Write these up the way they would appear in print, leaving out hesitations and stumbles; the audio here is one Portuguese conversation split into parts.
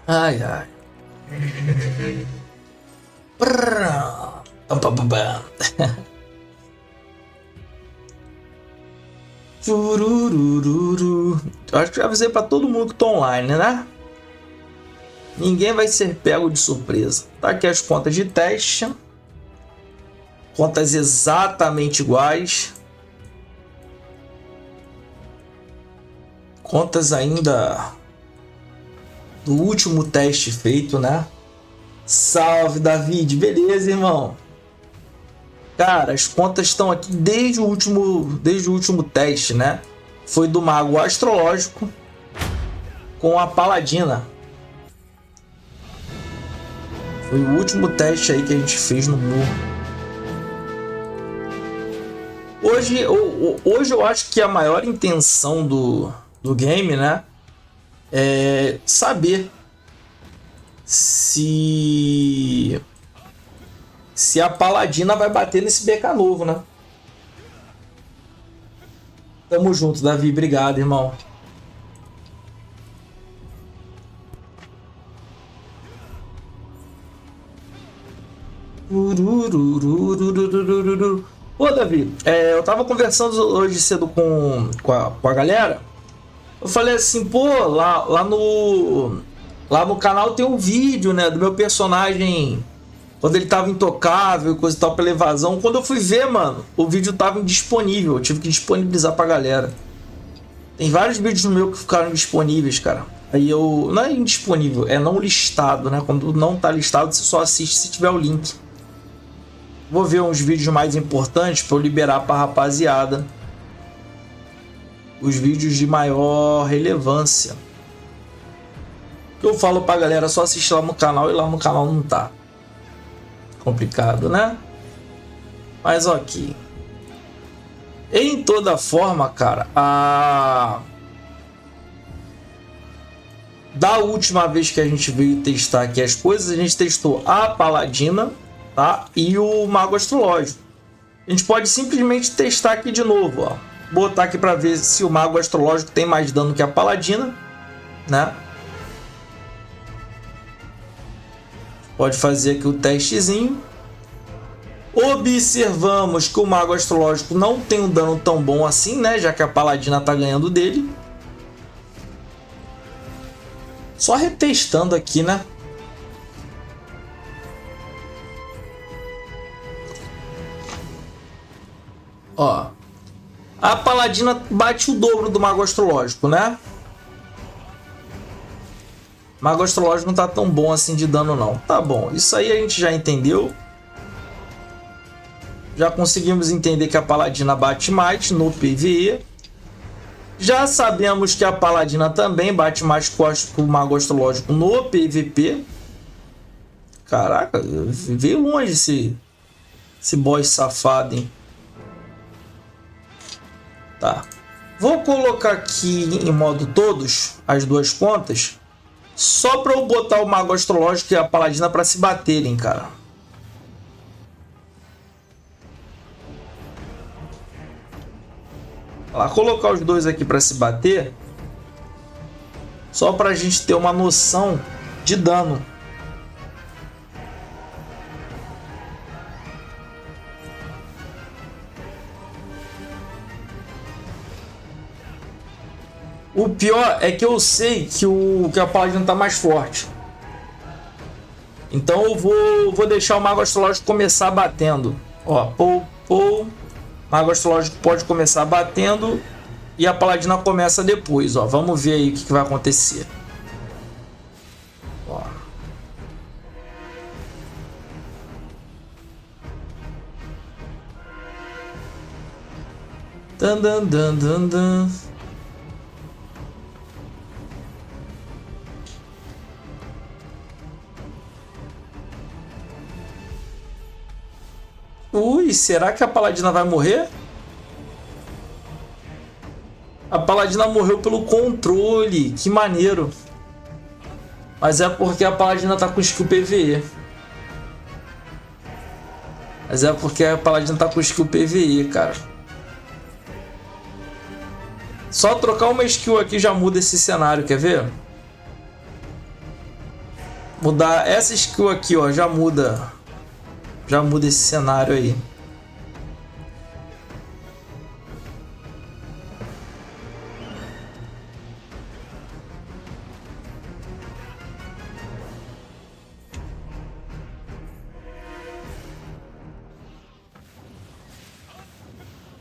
Ai, ai. Prrrr. Pam, pam, pam, pam. Chururururu. Eu acho que já avisei pra todo mundo que tá online, né? Ninguém vai ser pego de surpresa. Tá aqui as contas de teste. Contas exatamente iguais. Contas ainda do último teste feito, né? Salve, David. Beleza, irmão? Cara, as contas estão aqui desde o último teste, né? Foi do Mago Astrológico com a Paladina. Foi o último teste aí que a gente fez no Mu. Hoje eu acho que a maior intenção do game, né? É saber se a Paladina vai bater nesse BK novo, né? Tamo junto, Davi. Obrigado, irmão. Pô, Davi, eu tava conversando hoje cedo com a galera. Eu falei assim, pô, lá no canal tem um vídeo, né, do meu personagem quando ele tava intocável e coisa e tal pela evasão. Quando eu fui ver, mano, o vídeo tava indisponível. Eu tive que disponibilizar pra galera. Tem vários vídeos no meu que ficaram disponíveis, cara. Aí eu... Não é indisponível, é não listado, né? Quando não tá listado, você só assiste se tiver o link. Vou ver uns vídeos mais importantes pra eu liberar pra rapaziada. Os vídeos de maior relevância. Eu falo pra galera só assistir lá no canal e lá no canal não tá. Complicado, né? Mas ok. Em toda forma, cara, da última vez que a gente veio testar aqui as coisas, a gente testou a Paladina, tá? E o Mago Astrológico. A gente pode simplesmente testar aqui de novo, ó. Botar aqui para ver se o Mago Astrológico tem mais dano que a Paladina, né? Pode fazer aqui o testezinho. Observamos que o Mago Astrológico não tem um dano tão bom assim, né? Já que a Paladina tá ganhando dele. Só retestando aqui, né? Ó. A Paladina bate o dobro do Mago Astrológico, né? Mago Astrológico não tá tão bom assim de dano, não. Tá bom, isso aí a gente já entendeu. Já conseguimos entender que a Paladina bate mais no PvE. Já sabemos que a Paladina também bate mais que o Mago Astrológico no PvP. Caraca, veio longe esse boss safado, hein? Tá. Vou colocar aqui em modo todos as duas contas. Só para eu botar o Mago Astrológico e a Paladina para se baterem, cara. Lá, colocar os dois aqui para se bater. Só para a gente ter uma noção de dano. O pior é que eu sei que a Paladina tá mais forte. Então eu vou deixar o Mago Astrológico começar batendo. Ó, pou. Mago Astrológico pode começar batendo e a Paladina começa depois, ó. Vamos ver aí o que vai acontecer. Ó. Dan. Ui, será que a Paladina vai morrer? A Paladina morreu pelo controle. Que maneiro. Mas é porque a Paladina tá com skill PvE. Cara. Só trocar uma skill aqui já muda esse cenário, quer ver? Mudar essa skill aqui, ó, já muda. Já muda esse cenário aí.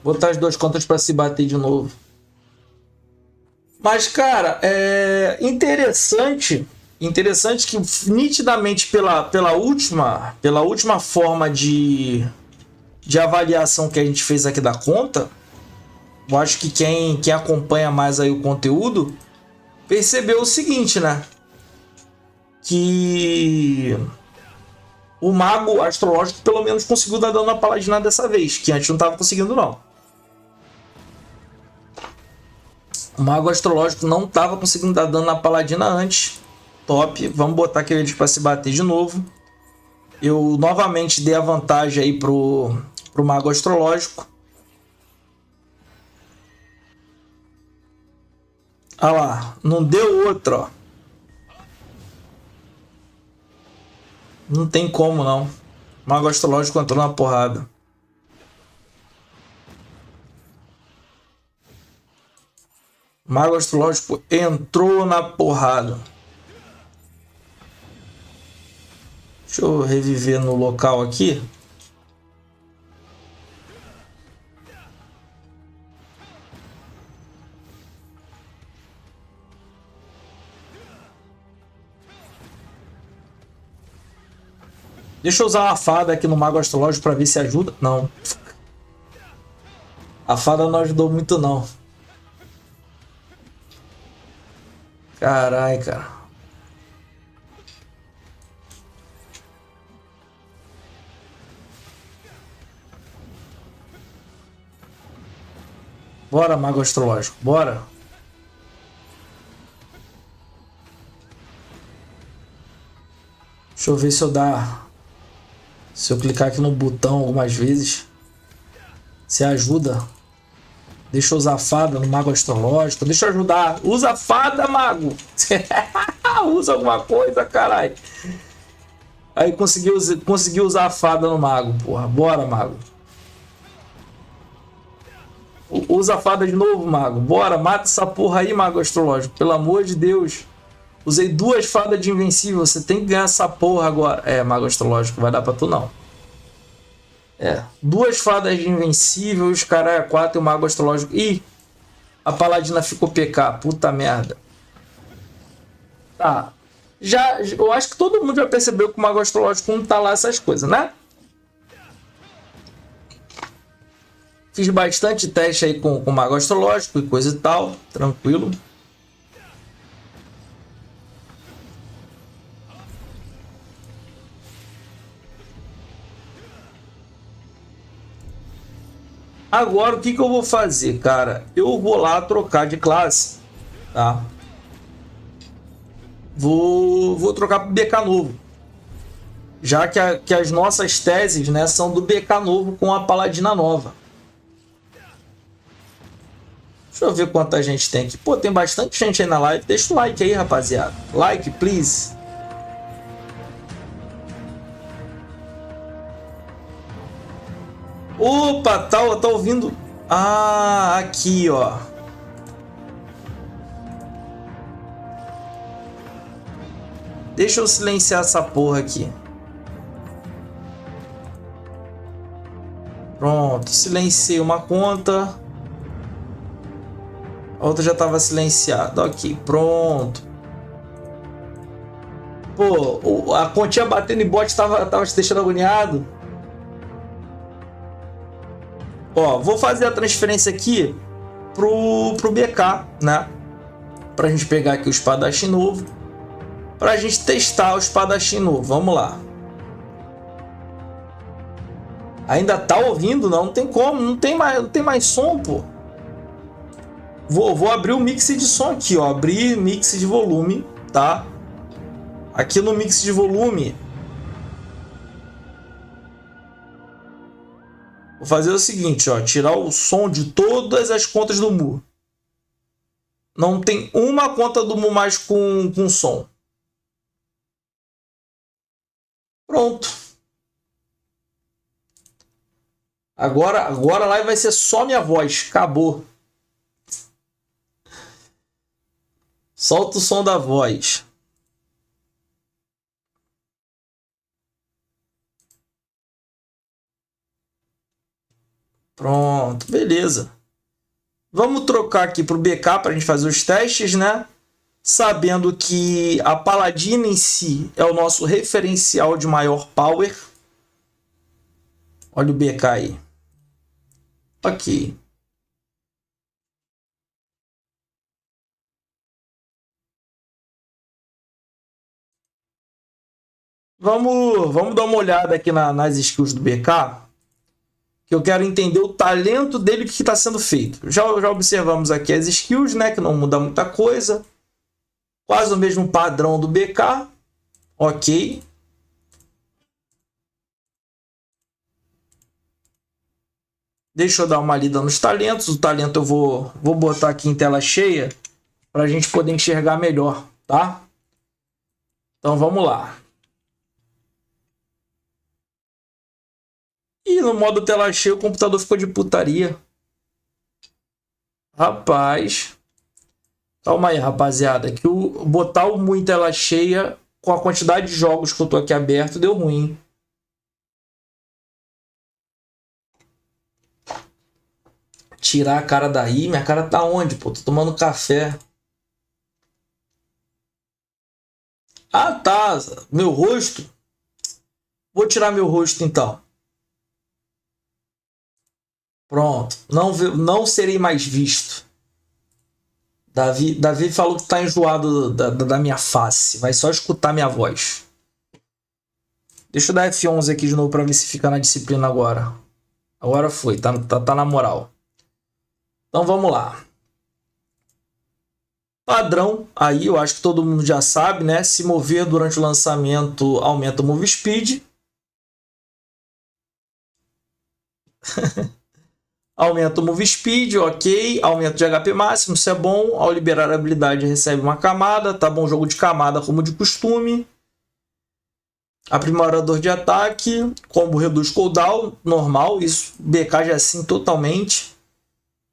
Botar as duas contas para se bater de novo. Mas, cara, é interessante que nitidamente pela última forma de avaliação que a gente fez aqui da conta, eu acho que quem acompanha mais aí o conteúdo percebeu o seguinte, né? Que o mago astrológico pelo menos conseguiu dar dano na paladina dessa vez, que antes não estava conseguindo não. O mago astrológico não estava conseguindo dar dano na paladina antes. Top. Vamos botar aquele para se bater de novo. Eu novamente dei a vantagem aí pro mago astrológico. Olha lá. Não deu outro, ó. Não tem como, não. O mago astrológico entrou na porrada. O mago astrológico entrou na porrada. Deixa eu reviver no local aqui. Deixa eu usar uma fada aqui no mago astrológico para ver se ajuda. Não. A fada não ajudou muito, não. Carai, cara. Bora, mago astrológico. Bora. Deixa eu ver se eu dá... Se eu clicar aqui no botão algumas vezes, se ajuda. Deixa eu usar a fada no mago astrológico. Deixa eu ajudar. Usa a fada, mago. Usa alguma coisa, caralho. Aí conseguiu usar a fada no mago, porra. Bora, mago. Usa a fada de novo, mago. Bora, mata essa porra aí, mago astrológico. Pelo amor de Deus. Usei 2 fadas de invencível. Você tem que ganhar essa porra agora. É, mago astrológico. Vai dar pra tu, não. É. 2 fadas de invencível. Os caras 4 e o mago astrológico. Ih. A paladina ficou PK. Puta merda. Tá. Eu acho que todo mundo já percebeu que o mago astrológico não tá lá essas coisas, né? Fiz bastante teste aí com o mago astrológico e coisa e tal. Tranquilo. Agora, o que eu vou fazer, cara? Eu vou lá trocar de classe, tá? Vou trocar pro BK novo. Já que as nossas teses, né, são do BK novo com a paladina nova. Deixa eu ver quanta gente tem aqui. Pô, tem bastante gente aí na live. Deixa o like aí, rapaziada. Like, please. Opa, tá ouvindo? Ah, aqui, ó. Deixa eu silenciar essa porra aqui. Pronto, silenciei uma conta. A outra já estava silenciada. Ok, pronto. Pô, a continha batendo em bot tava te deixando agoniado. Ó, vou fazer a transferência aqui pro BK, né? Pra gente pegar aqui o espadachim novo. Pra gente testar o espadachim novo. Vamos lá. Ainda tá ouvindo? Não tem como. Não tem mais som, pô. Vou abrir o mix de som aqui, ó. Abrir mix de volume, tá? Aqui no mix de volume. Vou fazer o seguinte, ó. Tirar o som de todas as contas do Mu. Não tem uma conta do Mu mais com som. Pronto. Agora a live vai ser só minha voz. Acabou. Solta o som da voz. Pronto, beleza. Vamos trocar aqui para o BK para a gente fazer os testes, né? Sabendo que a Paladina em si é o nosso referencial de maior power. Olha o BK aí. Ok. Vamos dar uma olhada aqui nas skills do BK. Que eu quero entender o talento dele e o que está sendo feito. Já observamos aqui as skills, né? Que não muda muita coisa. Quase o mesmo padrão do BK. Ok. Deixa eu dar uma lida nos talentos. O talento eu vou botar aqui em tela cheia para a gente poder enxergar melhor, tá? Então vamos lá. E no modo tela cheia o computador ficou de putaria. Rapaz. Calma aí, rapaziada. Que botar o Mu em tela cheia com a quantidade de jogos que eu tô aqui aberto deu ruim. Tirar a cara daí. Minha cara tá onde, pô? Tô tomando café. Ah, tá. Meu rosto. Vou tirar meu rosto então. Pronto. Não serei mais visto. Davi falou que tá enjoado da minha face. Vai só escutar minha voz. Deixa eu dar F11 aqui de novo pra ver se fica na disciplina agora. Agora foi. Tá na moral. Então vamos lá. Padrão, aí eu acho que todo mundo já sabe, né? Se mover durante o lançamento aumenta o move speed. Aumenta o move speed, ok. Aumento de HP máximo, isso é bom. Ao liberar a habilidade recebe uma camada. Tá bom, jogo de camada como de costume. Aprimorador de ataque. Combo reduz cooldown, normal. Isso BK já é assim totalmente.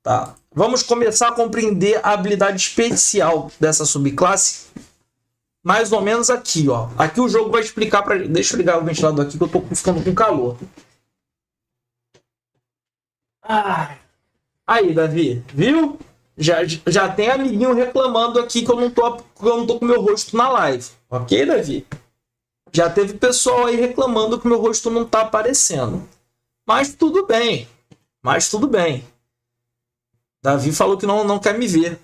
Tá. Vamos começar a compreender a habilidade especial dessa subclasse. Mais ou menos aqui, ó. Aqui o jogo vai explicar pra... Deixa eu ligar o ventilador aqui que eu tô ficando com calor. Ah. Aí, Davi, viu? Já tem amiguinho reclamando aqui que eu não tô com meu rosto na live. Ok, Davi? Já teve pessoal aí reclamando que meu rosto não tá aparecendo. Mas tudo bem. Davi falou que não quer me ver.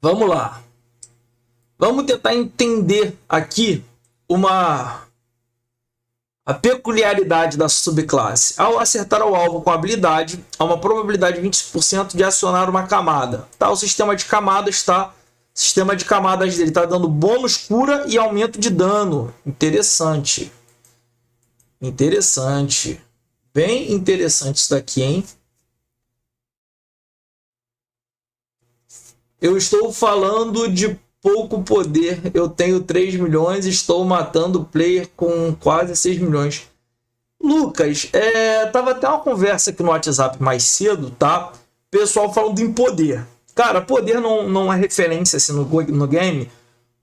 Vamos lá. Vamos tentar entender aqui a peculiaridade da subclasse. Ao acertar o alvo com habilidade, há uma probabilidade de 20% de acionar uma camada. Tá? O sistema de camadas está... O sistema de camadas dele está dando bônus cura e aumento de dano. Interessante. Bem interessante isso daqui, hein? Eu estou falando de pouco poder. Eu tenho 3 milhões e estou matando player com quase 6 milhões. Lucas, tava até uma conversa aqui no WhatsApp mais cedo, tá? Pessoal falando em poder. Cara, poder não é referência assim, no game,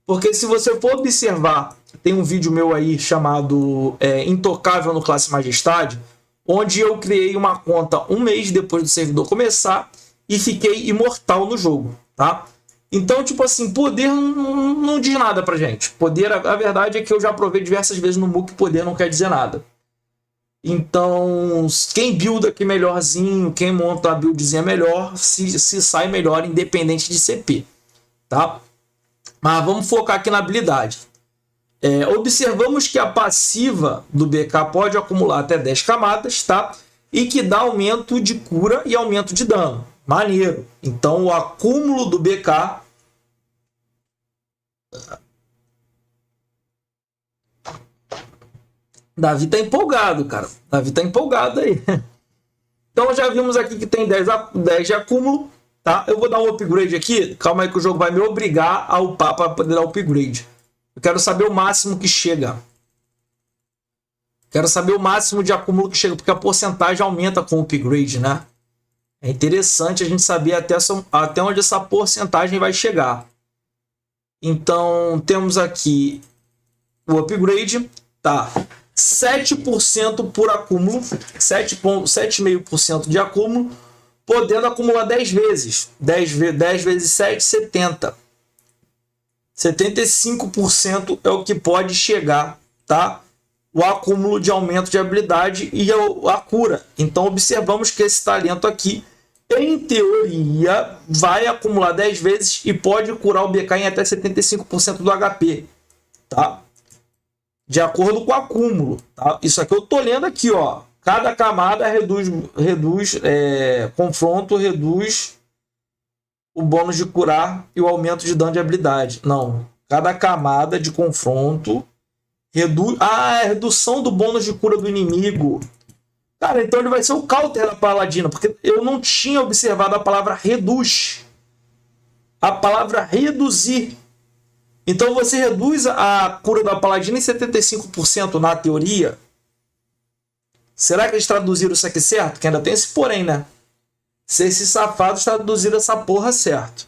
porque se você for observar, tem um vídeo meu aí chamado Intocável no Classe Majestade, onde eu criei uma conta um mês depois do servidor começar e fiquei imortal no jogo, tá? Então, tipo assim, poder não diz nada pra gente. Poder, a verdade é que eu já provei diversas vezes no MOOC que poder não quer dizer nada. Então, quem builda aqui melhorzinho, quem monta a buildzinha melhor, se sai melhor independente de CP, tá? Mas vamos focar aqui na habilidade. Observamos que a passiva do BK pode acumular até 10 camadas, tá? E que dá aumento de cura e aumento de dano. Maneiro. Então, o acúmulo do BK... Davi tá empolgado, cara. Davi tá empolgado aí. Então, já vimos aqui que tem 10 de acúmulo, tá? Eu vou dar um upgrade aqui. Calma aí que o jogo vai me obrigar a upar para poder dar upgrade. Eu quero saber o máximo que chega. Quero saber o máximo de acúmulo que chega, porque a porcentagem aumenta com o upgrade, né? É interessante a gente saber até onde essa porcentagem vai chegar. Então, temos aqui o upgrade, tá? 7% por acúmulo, 7,5% de acúmulo, podendo acumular 10 vezes. 10 vezes 7, 70. 75% é o que pode chegar, tá? O acúmulo de aumento de habilidade e a cura. Então, observamos que esse talento aqui, em teoria, vai acumular 10 vezes e pode curar o BK em até 75% do HP, tá? De acordo com o acúmulo, tá? Isso aqui eu tô lendo aqui, ó. Cada camada reduz confronto, reduz o bônus de curar e o aumento de dano de habilidade. Não, cada camada de confronto reduz... Ah, é a redução do bônus de cura do inimigo. Cara, então ele vai ser o counter da paladina, porque eu não tinha observado a palavra reduz. A palavra reduzir. Então você reduz a cura da paladina em 75% na teoria. Será que eles traduziram isso aqui certo? Que ainda tem esse porém, né? Se esses safados traduziram essa porra certo.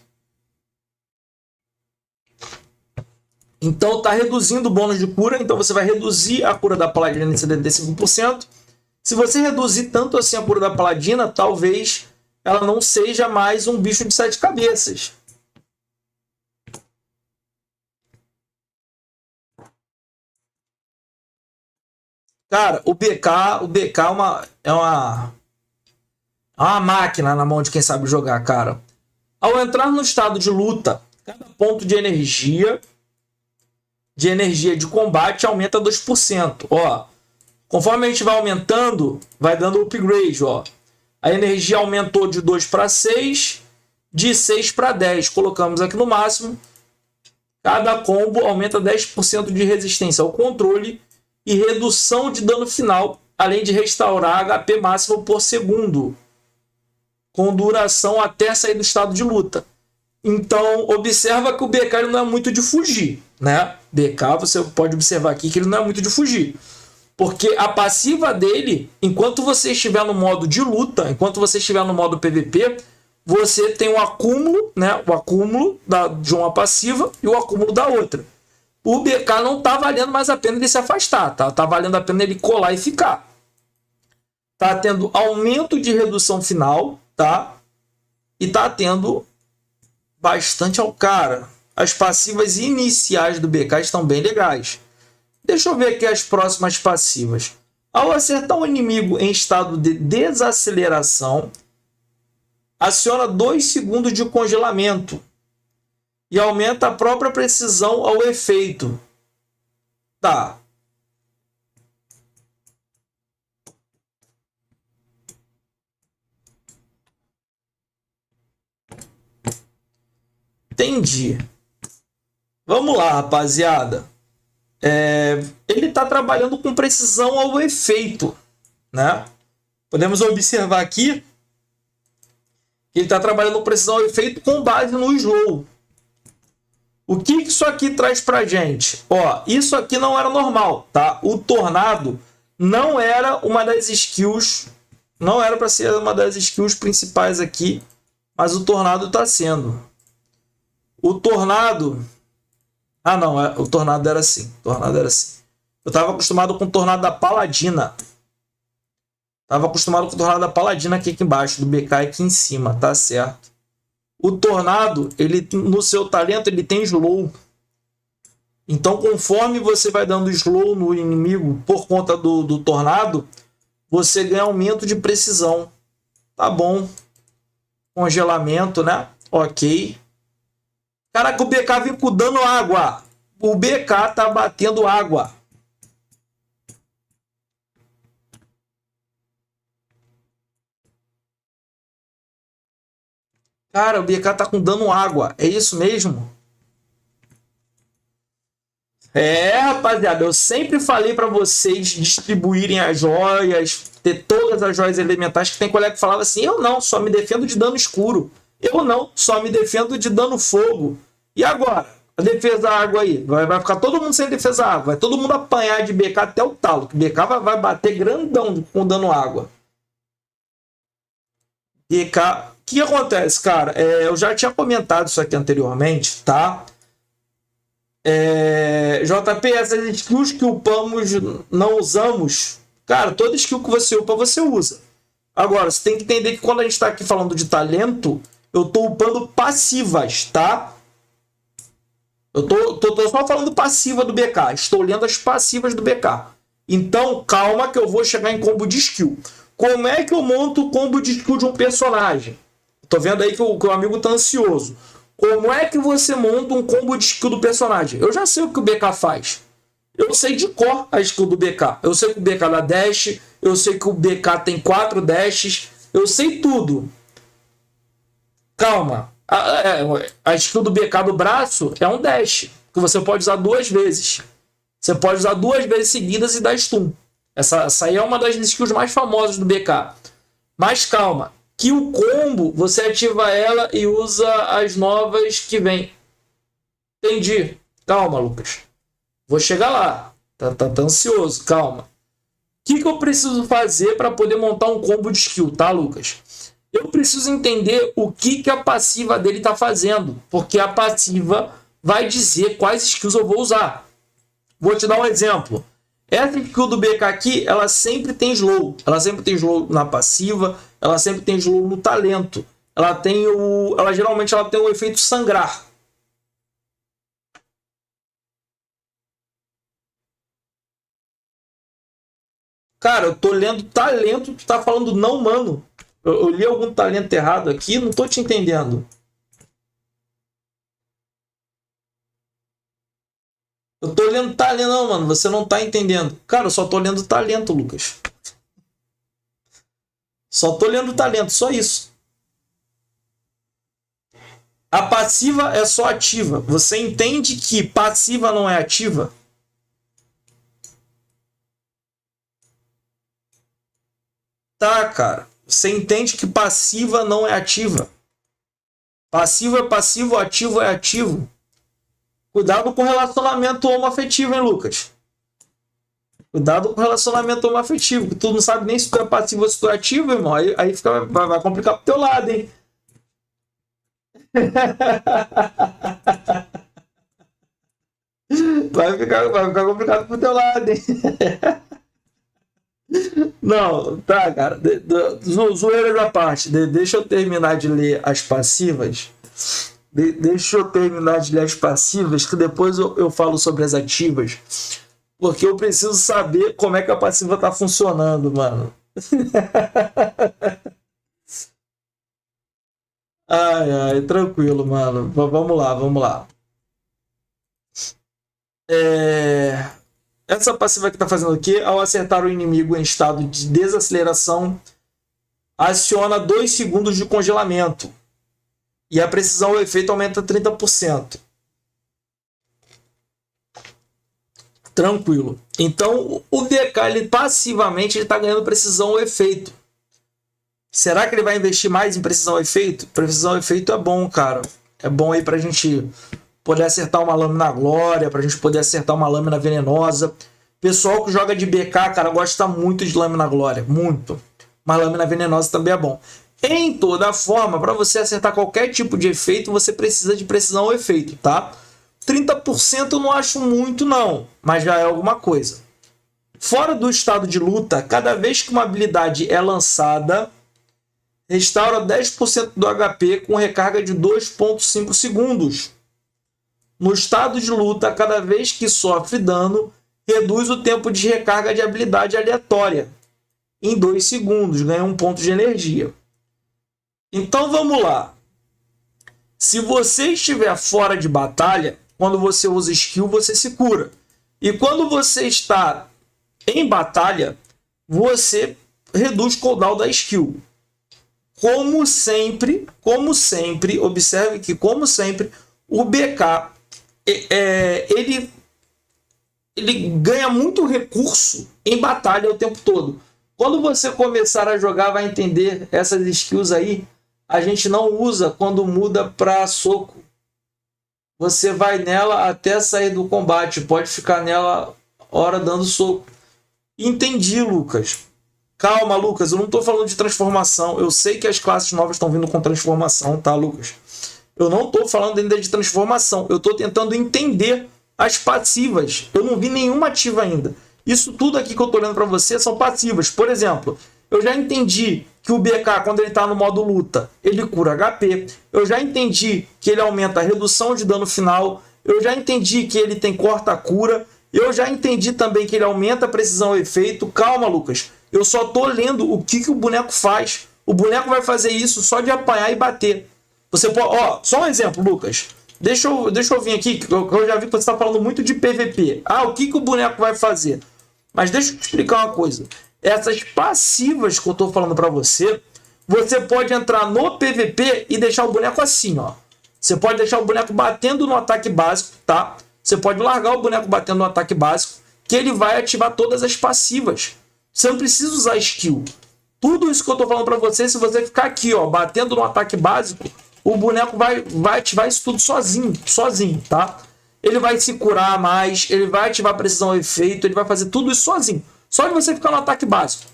Então tá reduzindo o bônus de cura. Então você vai reduzir a cura da paladina em 75%. Se você reduzir tanto assim a cura da paladina, talvez ela não seja mais um bicho de 7 cabeças. Cara, o BK é uma máquina na mão de quem sabe jogar, cara. Ao entrar no estado de luta, cada ponto de energia de combate aumenta 2%. Ó, conforme a gente vai aumentando, vai dando upgrade, ó. A energia aumentou de 2 para 6, de 6 para 10. Colocamos aqui no máximo. Cada combo aumenta 10% de resistência ao controle e redução de dano final, além de restaurar HP máximo por segundo, com duração até sair do estado de luta. Então, observa que o BK ele não é muito de fugir, né? BK, você pode observar aqui que ele não é muito de fugir. Porque a passiva dele, enquanto você estiver no modo de luta, enquanto você estiver no modo PVP, você tem o acúmulo, né? O acúmulo de uma passiva e o acúmulo da outra. O BK não tá valendo mais a pena ele se afastar, tá? Tá valendo a pena ele colar e ficar. Tá tendo aumento de redução final, tá? E tá tendo bastante ao cara. As passivas iniciais do BK estão bem legais. Deixa eu ver aqui as próximas passivas. Ao acertar um inimigo em estado de desaceleração, aciona 2 segundos de congelamento e aumenta a própria precisão ao efeito. Tá. Entendi. Vamos lá, rapaziada. Ele está trabalhando com precisão ao efeito, né? Podemos observar aqui que ele está trabalhando com precisão ao efeito com base no slow. O que isso aqui traz pra gente? Ó, isso aqui não era normal, tá? O tornado não era uma das skills, não era para ser uma das skills principais aqui, mas o tornado está sendo. O tornado... Ah, não, o tornado era assim. O tornado era assim. Eu estava acostumado com o tornado da paladina. Estava acostumado com o tornado da paladina aqui embaixo, do BK aqui em cima, tá certo? O tornado, ele no seu talento, ele tem slow. Então, conforme você vai dando slow no inimigo por conta do tornado, você ganha aumento de precisão. Tá bom. Congelamento, né? Ok. Caraca, o BK vem com dano água. O BK tá batendo água. Cara, o BK tá com dano água. É isso mesmo? Rapaziada, eu sempre falei para vocês distribuírem as joias, ter todas as joias elementais, que tem colega que falava assim, eu não, só me defendo de dano escuro. Eu não, só me defendo de dano fogo. E agora? A defesa água aí. Vai ficar todo mundo sem defesa água. Vai todo mundo apanhar de BK até o talo. Que BK vai bater grandão com dano água. BK. O que acontece, cara? Eu já tinha comentado isso aqui anteriormente, tá? JP, essas skills que upamos, não usamos. Cara, toda skill que você upa, você usa. Agora, você tem que entender que quando a gente está aqui falando de talento, eu estou upando passivas, tá? Eu tô só falando passiva do BK. Estou lendo as passivas do BK. Então, calma que eu vou chegar em combo de skill. Como é que eu monto o combo de skill de um personagem? Tô vendo aí que o amigo tá ansioso. Como é que você monta um combo de skill do personagem? Eu já sei o que o BK faz. Eu sei de cor a skill do BK. Eu sei que o BK dá dash. Eu sei que o BK tem 4 dashes. Eu sei tudo. Calma. A skill do BK do braço é um dash. Que você pode usar 2 vezes. Você pode usar 2 vezes seguidas e dar stun. Essa aí é uma das skills mais famosas do BK. Mas calma. Que o combo, você ativa ela e usa as novas que vem. Entendi. Calma, Lucas. Vou chegar lá. Tá ansioso. Calma. O que eu preciso fazer para poder montar um combo de skill, tá, Lucas? Eu preciso entender o que a passiva dele tá fazendo. Porque a passiva vai dizer quais skills eu vou usar. Vou te dar um exemplo. Essa skill do BK aqui, ela sempre tem slow. Ela sempre tem slow na passiva. Ela sempre tem slow no talento. Geralmente ela tem o efeito sangrar. Cara, eu tô lendo talento, tu tá falando não, mano. Eu li algum talento errado aqui, não tô te entendendo. Eu tô lendo talento, não, mano. Você não tá entendendo. Cara, eu só tô lendo talento, Lucas. Só tô lendo talento, só isso. A passiva é só ativa. Você entende que passiva não é ativa? Tá, cara. Você entende que passiva não é ativa. Passivo é passivo, ativo é ativo. Cuidado com relacionamento homoafetivo, hein, Lucas? Cuidado com relacionamento homoafetivo, que tu não sabe nem se tu é passivo ou se tu é ativo, irmão. Aí vai complicar pro teu lado, hein? Vai ficar complicado pro teu lado, hein? Não, tá, cara. Zoeira da parte. Deixa eu terminar de ler as passivas. Deixa eu terminar de ler as passivas, que depois eu falo sobre as ativas. Porque eu preciso saber como é que a passiva tá funcionando, mano. Ai, tranquilo, mano. Vamos lá, vamos lá. Essa passiva que tá fazendo aqui, ao acertar o inimigo em estado de desaceleração, aciona 2 segundos de congelamento. E a precisão do efeito aumenta 30%. Tranquilo. Então, o DK, ele passivamente está ganhando precisão ou efeito. Será que ele vai investir mais em precisão ou efeito? Precisão ou efeito é bom, cara. É bom aí pra gente poder acertar uma lâmina glória, pra gente poder acertar uma lâmina venenosa. Pessoal que joga de BK, cara, gosta muito de lâmina glória. Muito. Mas lâmina venenosa também é bom. Em toda forma, para você acertar qualquer tipo de efeito, você precisa de precisão ou efeito, tá? 30% eu não acho muito, não. Mas já é alguma coisa. Fora do estado de luta, cada vez que uma habilidade é lançada, restaura 10% do HP com recarga de 2,5 segundos. No estado de luta, cada vez que sofre dano, reduz o tempo de recarga de habilidade aleatória em 2 segundos, ganha 1 ponto de energia. Então vamos lá. Se você estiver fora de batalha, quando você usa skill, você se cura. E quando você está em batalha, você reduz o cooldown da skill. Como sempre, observe que, como sempre, o BK ele ganha muito recurso em batalha o tempo todo. Quando você começar a jogar, vai entender essas skills aí. A gente não usa quando muda para soco. Você vai nela até sair do combate. Pode ficar nela hora dando soco. Entendi, Lucas. Calma, Lucas. Eu não tô falando de transformação. Eu sei que as classes novas estão vindo com transformação, tá, Lucas? Eu não tô falando ainda de transformação. Eu tô tentando entender as passivas. Eu não vi nenhuma ativa ainda. Isso tudo aqui que eu tô olhando para você são passivas. Por exemplo, eu já entendi que o BK, quando ele está no modo luta, ele cura HP. Eu já entendi que ele aumenta a redução de dano final. Eu já entendi que ele tem corta-cura. Eu já entendi também que ele aumenta a precisão e efeito. Calma, Lucas. Eu só tô lendo o que o boneco faz. O boneco vai fazer isso só de apanhar e bater. Você pode... Ó, só um exemplo, Lucas. Deixa eu vir aqui, que eu já vi que você está falando muito de PVP. Ah, o que o boneco vai fazer? Mas deixa eu te explicar uma coisa. Essas passivas que eu estou falando para você, você pode entrar no PVP e deixar o boneco assim, ó. Você pode deixar o boneco batendo no ataque básico, tá? Você pode largar o boneco batendo no ataque básico, que ele vai ativar todas as passivas. Você não precisa usar skill. Tudo isso que eu estou falando para você, se você ficar aqui, ó, batendo no ataque básico, o boneco vai ativar isso tudo sozinho, tá? Ele vai se curar mais, ele vai ativar precisão e efeito, ele vai fazer tudo isso sozinho. Só de você ficar no ataque básico.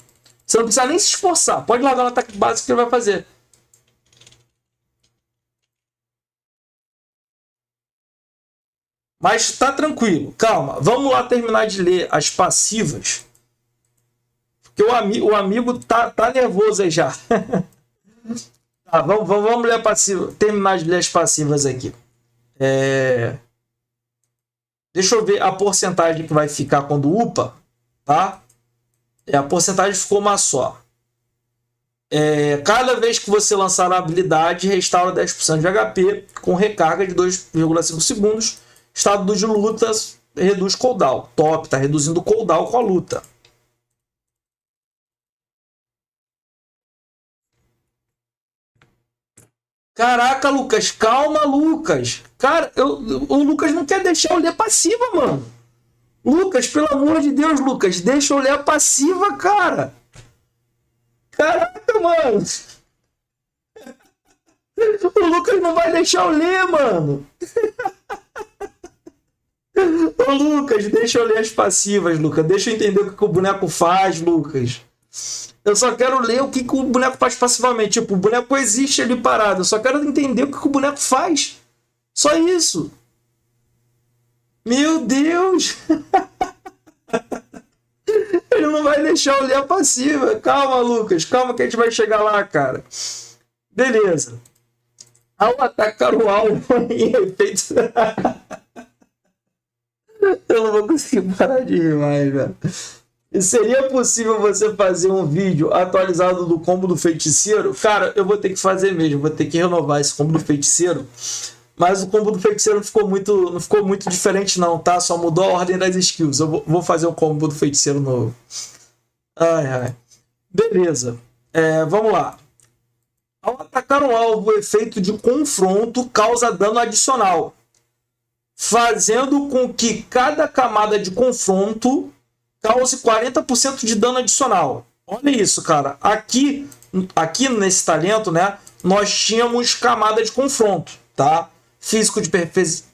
Você não precisa nem se esforçar. Pode largar no ataque básico que ele vai fazer. Mas tá tranquilo. Calma. Vamos lá terminar de ler as passivas. Porque o amigo tá nervoso aí já. Tá, vamos ler a passiva. Terminar de ler as passivas aqui. Deixa eu ver a porcentagem que vai ficar quando upa. Tá? A porcentagem ficou uma só. Cada vez que você lançar a habilidade, restaura 10% de HP com recarga de 2,5 segundos. Estado de luta reduz cooldown. Top, tá reduzindo o cooldown com a luta. Caraca, Lucas, calma, Lucas. Cara, o Lucas não quer deixar eu ler passiva, mano. Lucas, pelo amor de Deus, Lucas, deixa eu ler a passiva, cara. Caraca, mano. O Lucas não vai deixar eu ler, mano. Ô, Lucas, deixa eu ler as passivas, Lucas. Deixa eu entender o que o boneco faz, Lucas. Eu só quero ler o que o boneco faz passivamente. Tipo, o boneco existe ali parado. Eu só quero entender o que o boneco faz. Só isso. Meu Deus. Ele não vai deixar eu ler a passiva. Calma, Lucas. Calma que a gente vai chegar lá, cara. Beleza. Ao atacar o alvo em efeito... Eu não vou conseguir parar de rir mais, velho. Seria possível você fazer um vídeo atualizado do combo do feiticeiro? Cara, eu vou ter que fazer mesmo. Vou ter que renovar esse combo do feiticeiro. Mas o combo do feiticeiro não ficou muito diferente não, tá? Só mudou a ordem das skills. Eu vou fazer o combo do feiticeiro novo. Ai. Beleza. Vamos lá. Ao atacar um alvo, o efeito de confronto causa dano adicional, fazendo com que cada camada de confronto cause 40% de dano adicional. Olha isso, cara. Aqui nesse talento, né, nós tínhamos camada de confronto, tá? Físico de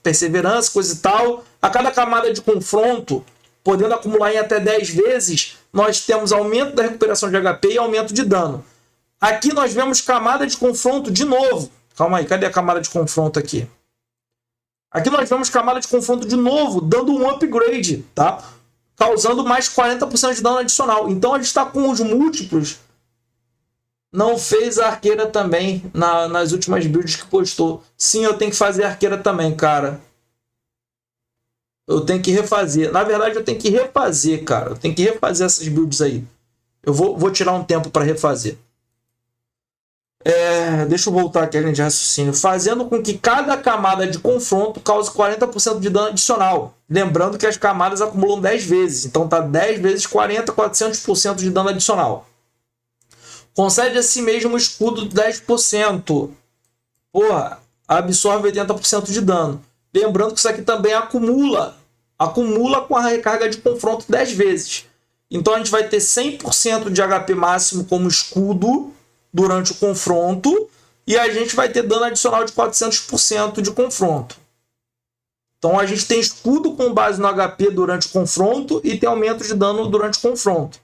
perseverança, coisa e tal. A cada camada de confronto, podendo acumular em até 10 vezes, nós temos aumento da recuperação de HP e aumento de dano. Aqui nós vemos camada de confronto de novo. Calma aí, cadê a camada de confronto aqui? Aqui nós vemos camada de confronto de novo, dando um upgrade, tá? Causando mais 40% de dano adicional. Então a gente está com os múltiplos. Não fez a arqueira também nas últimas builds que postou. Sim, eu tenho que fazer a arqueira também, cara. Eu tenho que refazer. Na verdade, eu tenho que refazer, cara. Eu tenho que refazer essas builds aí. Eu vou tirar um tempo para refazer. Deixa eu voltar aqui a linha de raciocínio. Fazendo com que cada camada de confronto cause 40% de dano adicional. Lembrando que as camadas acumulam 10 vezes. Então tá 10 vezes 40, 400% de dano adicional. Concede a si mesmo um escudo de 10%. Porra, absorve 80% de dano. Lembrando que isso aqui também acumula com a recarga de confronto 10 vezes. Então a gente vai ter 100% de HP máximo como escudo durante o confronto, e a gente vai ter dano adicional de 400% de confronto. Então a gente tem escudo com base no HP durante o confronto e tem aumento de dano durante o confronto.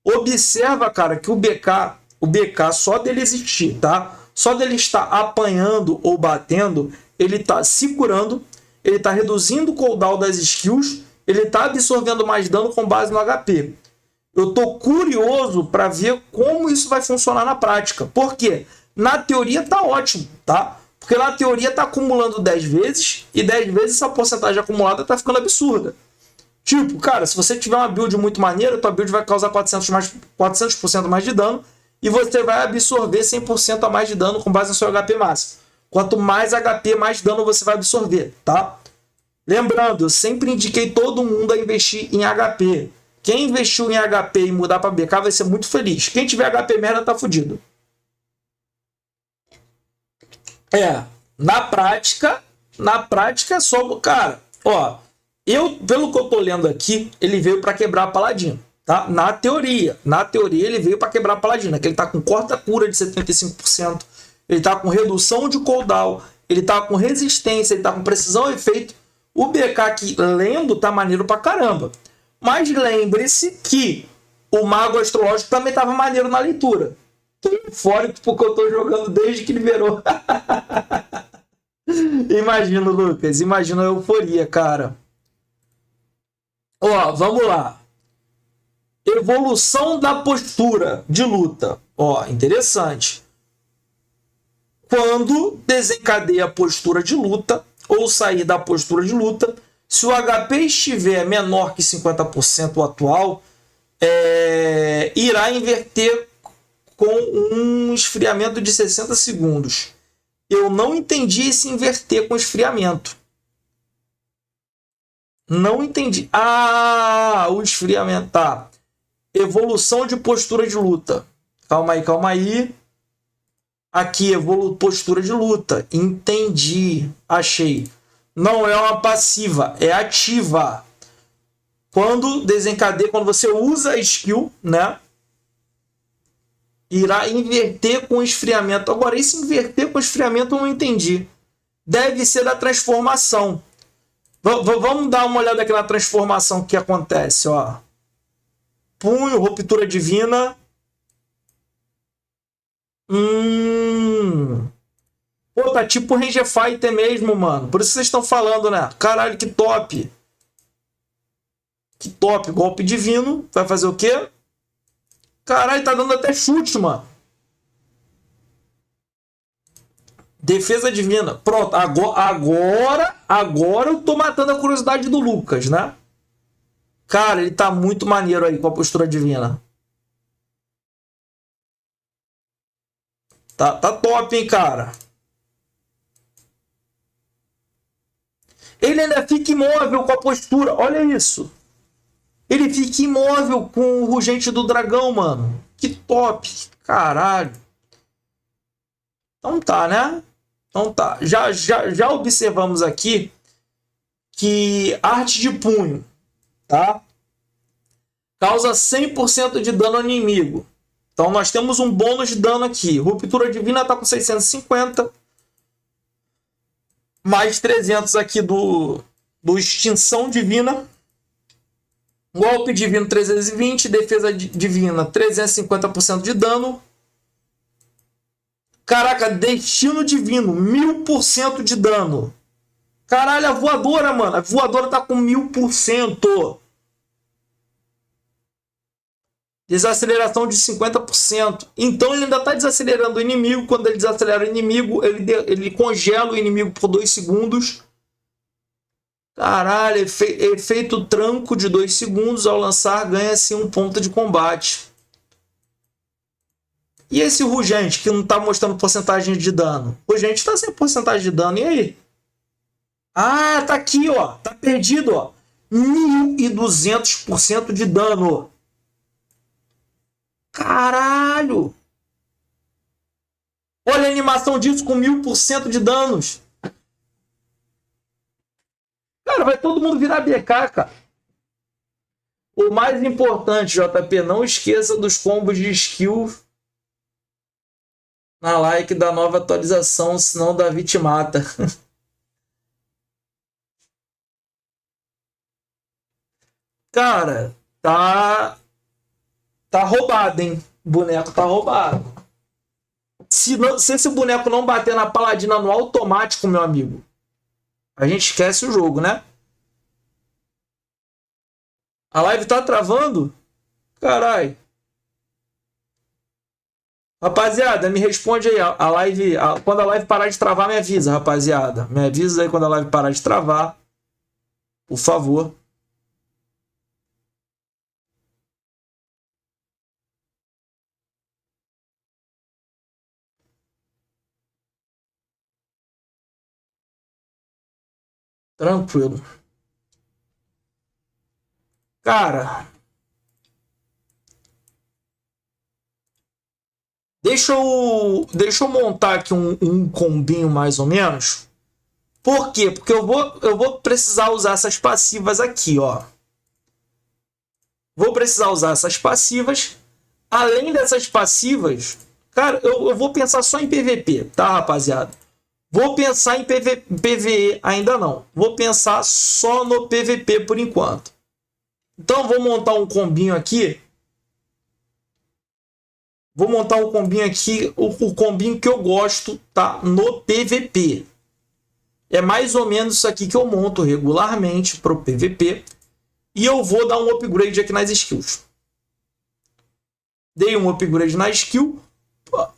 Observa, cara, que o BK só dele existir, tá? Só dele estar apanhando ou batendo, ele tá se curando, ele tá reduzindo o cooldown das skills, ele tá absorvendo mais dano com base no HP. Eu tô curioso para ver como isso vai funcionar na prática. Por quê? Na teoria tá ótimo, tá? Porque na teoria tá acumulando 10 vezes e 10 vezes essa porcentagem acumulada tá ficando absurda. Tipo, cara, se você tiver uma build muito maneira, tua build vai causar 400% mais de dano e você vai absorver 100% a mais de dano com base no seu HP máximo. Quanto mais HP, mais dano você vai absorver, tá? Lembrando, eu sempre indiquei todo mundo a investir em HP. Quem investiu em HP e mudar para BK vai ser muito feliz. Quem tiver HP merda tá fudido. Na prática é só, cara, ó, pelo que eu tô lendo aqui, ele veio para quebrar a Paladino, tá? Na teoria ele veio para quebrar a Paladino, que ele tá com corta cura de 75%, ele tá com redução de cooldown, ele tá com resistência, ele tá com precisão e efeito. O BK aqui lendo tá maneiro pra caramba. Mas lembre-se que o Mago Astrológico também tava maneiro na leitura. Tô eufórico porque eu tô jogando desde que liberou. Imagina, Lucas. Imagina a euforia, cara. Ó, vamos lá. Evolução da postura de luta. Ó, interessante. Quando desencadeia a postura de luta ou sair da postura de luta, se o HP estiver menor que 50% atual, irá inverter com um esfriamento de 60 segundos. Eu não entendi esse inverter com esfriamento. Não entendi. Ah, o esfriamento. Tá. Evolução de postura de luta. Calma aí. Aqui, postura de luta. Entendi. Achei. Não é uma passiva, é ativa. Quando desencadeia, quando você usa a skill, né? Irá inverter com esfriamento. Agora, esse inverter com esfriamento eu não entendi. Deve ser da transformação. Vamos dar uma olhada aqui na transformação que acontece, ó. Punho, ruptura divina. Pô, tá tipo Ranger Fighter mesmo, mano. Por isso que vocês estão falando, né? Caralho, que top. Que top. Golpe divino. Vai fazer o quê? Caralho, tá dando até chute, mano. Defesa divina. Pronto, agora eu tô matando a curiosidade do Lucas, né? Cara, ele tá muito maneiro aí com a postura divina. Tá top, hein, cara. Ele ainda fica imóvel com a postura. Olha isso. Ele fica imóvel com o Rugente do Dragão, mano. Que top. Caralho. Então tá, né? Então tá. Já observamos aqui que arte de punho, tá? Causa 100% de dano ao inimigo. Então nós temos um bônus de dano aqui. Ruptura divina tá com 650. Mais 300 aqui do extinção divina. Golpe divino 320. Defesa divina 350% de dano. Caraca, destino divino 1000% de dano. Caralho, a voadora, mano. A voadora tá com 1000%. Desaceleração de 50%. Então ele ainda está desacelerando o inimigo. Quando ele desacelera o inimigo, ele congela o inimigo por 2 segundos. Caralho, efeito tranco de 2 segundos. Ao lançar, ganha-se 1 ponto de combate. E esse Rugente, que não está mostrando porcentagem de dano? O Rugente está sem porcentagem de dano. E aí? Ah, tá aqui, ó. Tá perdido, ó. 1200% de dano. Caralho! Olha a animação disso com 1000% de danos. Cara, vai todo mundo virar BK, cara. O mais importante, JP, não esqueça dos combos de skill na like da nova atualização, senão o Davi te mata. Cara, tá roubado, hein? O boneco tá roubado. Se esse boneco não bater na paladina no automático, meu amigo, a gente esquece o jogo, né? A live tá travando? Carai. Rapaziada, me responde aí. A live, quando a live parar de travar, me avisa, rapaziada. Me avisa aí quando a live parar de travar. Por favor. Tranquilo. Cara, deixa eu montar aqui um combinho mais ou menos. Por quê? Porque eu vou precisar usar essas passivas aqui, ó. Vou precisar usar essas passivas. Além dessas passivas, cara, eu vou pensar só em PVP, tá, rapaziada? Vou pensar em PVE ainda não. Vou pensar só no PVP por enquanto. Então vou montar um combinho aqui. Vou montar um combinho aqui, o combinho que eu gosto, tá? No PVP. É mais ou menos isso aqui que eu monto regularmente pro PVP. E eu vou dar um upgrade aqui nas skills. Dei um upgrade na skill.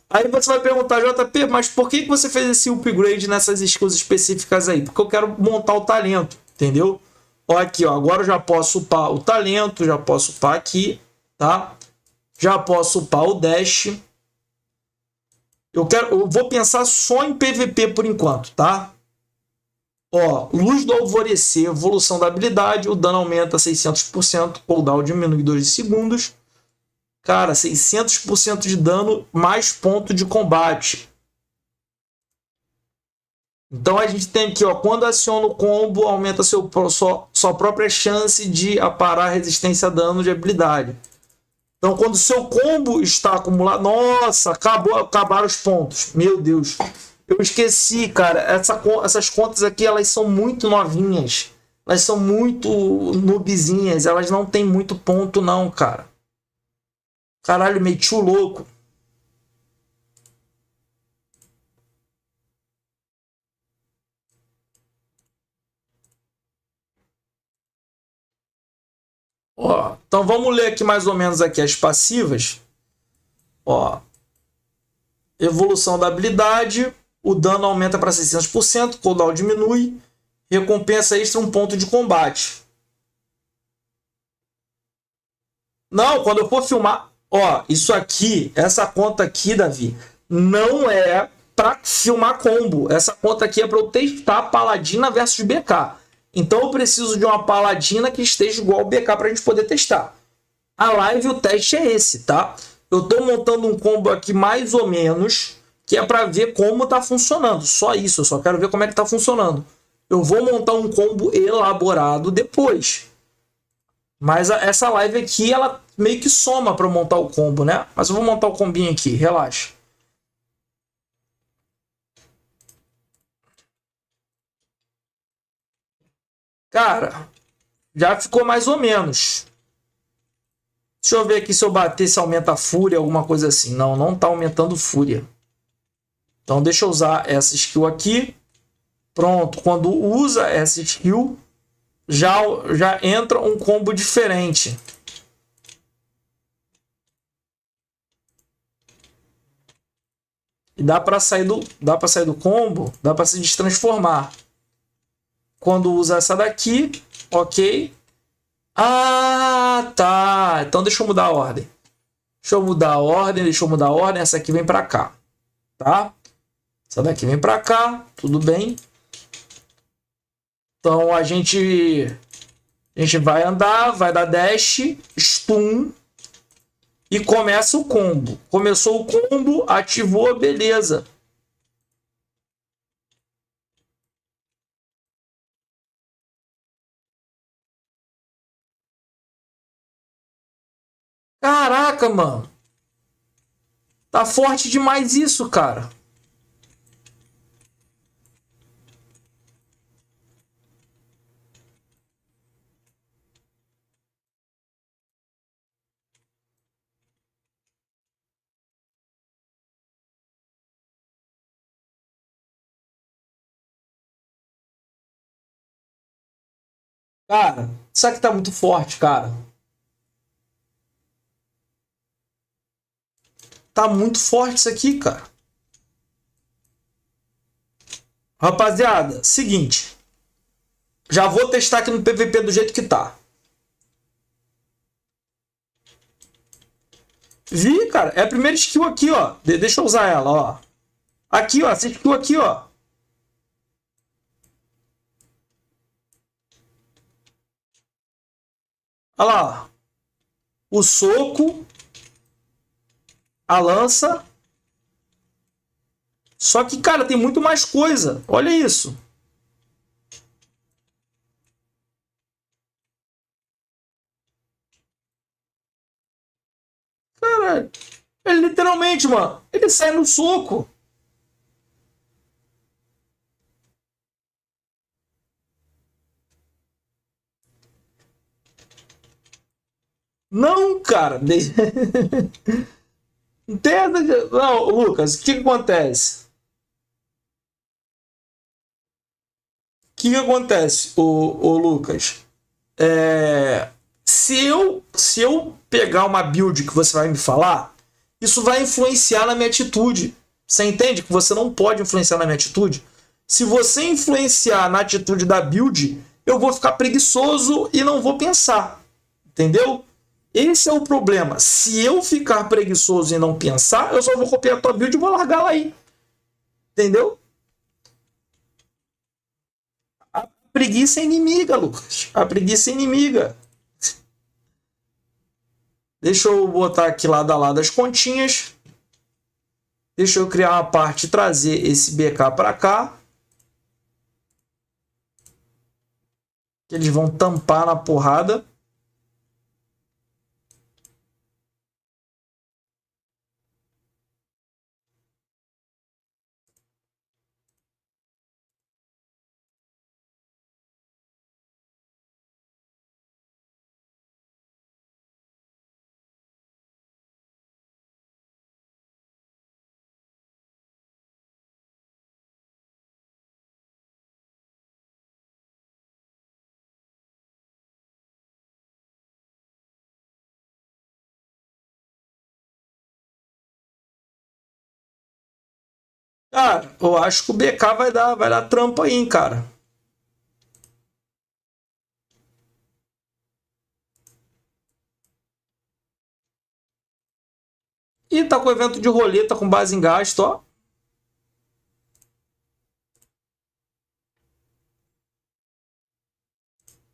Aí você vai perguntar, JP, mas por que você fez esse upgrade nessas skills específicas aí? Porque eu quero montar o talento, entendeu? Ó, aqui, ó, agora eu já posso upar o talento, já posso upar aqui, tá? Já posso upar o dash. Eu vou pensar só em PVP por enquanto, tá? Ó, luz do alvorecer, evolução da habilidade, o dano aumenta 600%, cooldown diminui 2 segundos. Cara, 600% de dano mais ponto de combate. Então a gente tem aqui, ó, quando aciona o combo, aumenta sua própria chance de aparar resistência a dano de habilidade. Então quando seu combo está acumulado, nossa, acabaram os pontos. Meu Deus. Eu esqueci, cara. Essas contas aqui, elas são muito novinhas. Elas são muito noobzinhas. Elas não tem muito ponto, não, cara. Caralho, meti o louco. Ó, então vamos ler aqui mais ou menos aqui as passivas. Ó, evolução da habilidade. O dano aumenta para 600%. Cooldown diminui. Recompensa extra 1 ponto de combate. Não, quando eu for filmar... Ó, isso aqui, essa conta aqui, Davi, não é para filmar combo. Essa conta aqui é para eu testar Paladina versus BK. Então eu preciso de uma Paladina que esteja igual ao BK para a gente poder testar. A live, o teste é esse, tá? Eu estou montando um combo aqui mais ou menos, que é para ver como está funcionando. Só isso, eu só quero ver como é que está funcionando. Eu vou montar um combo elaborado depois. Mas essa live aqui, ela meio que soma para montar o combo, né? Mas eu vou montar o combinho aqui, relaxa. Cara, já ficou mais ou menos. Deixa eu ver aqui se eu bater se aumenta a fúria, alguma coisa assim. Não, não tá aumentando fúria. Então deixa eu usar essa skill aqui. Pronto, quando usa essa skill, já entra um combo diferente. E dá para sair do combo, dá para se destransformar. Quando usa essa daqui, ok. Ah, tá. Então deixa eu mudar a ordem. Deixa eu mudar a ordem. Essa aqui vem para cá, tá? Essa daqui vem para cá, tudo bem. Então a gente vai andar, vai dar dash, stun e começa o combo. Começou o combo, ativou, beleza. Caraca, mano. Tá forte demais isso, cara. Cara, isso aqui tá muito forte, cara. Tá muito forte isso aqui, cara. Rapaziada, seguinte. Já vou testar aqui no PVP do jeito que tá. Vi, cara. É a primeira skill aqui, ó. Deixa eu usar ela, ó. Aqui, ó. Essa skill aqui, ó. Olha lá. O soco. A lança. Só que, cara, tem muito mais coisa. Olha isso. Cara, ele literalmente, mano. Ele sai no soco. Não, cara. Entenda. Não, Lucas, o que, que acontece? O que, que acontece, o Lucas? Se eu pegar uma build que você vai me falar, isso vai influenciar na minha atitude. Você entende que você não pode influenciar na minha atitude? Se você influenciar na atitude da build, eu vou ficar preguiçoso e não vou pensar. Entendeu? Esse é o problema. Se eu ficar preguiçoso e não pensar, eu só vou copiar a tua build e vou largar ela aí. Entendeu? A preguiça é inimiga, Lucas. A preguiça é inimiga. Deixa eu botar aqui lado a lado as continhas. Deixa eu criar uma parte e trazer esse BK para cá. Que eles vão tampar na porrada. Cara, eu acho que o BK vai dar trampa aí, hein, cara. E tá com o evento de roleta com base em gasto, ó.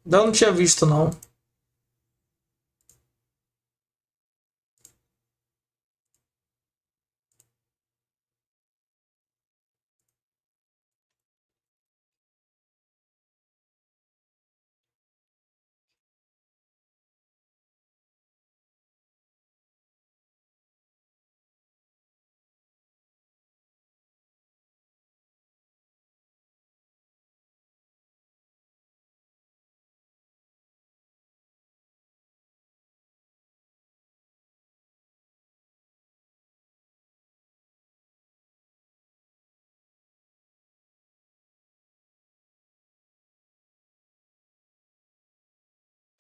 Ainda não tinha visto, não.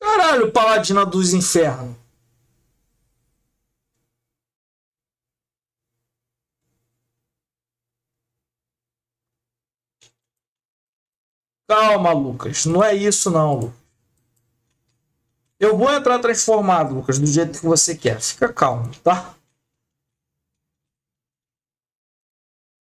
Caralho, Paladina dos Infernos. Calma, Lucas. Não é isso, não, Lucas. Eu vou entrar transformado, Lucas, do jeito que você quer. Fica calmo, tá?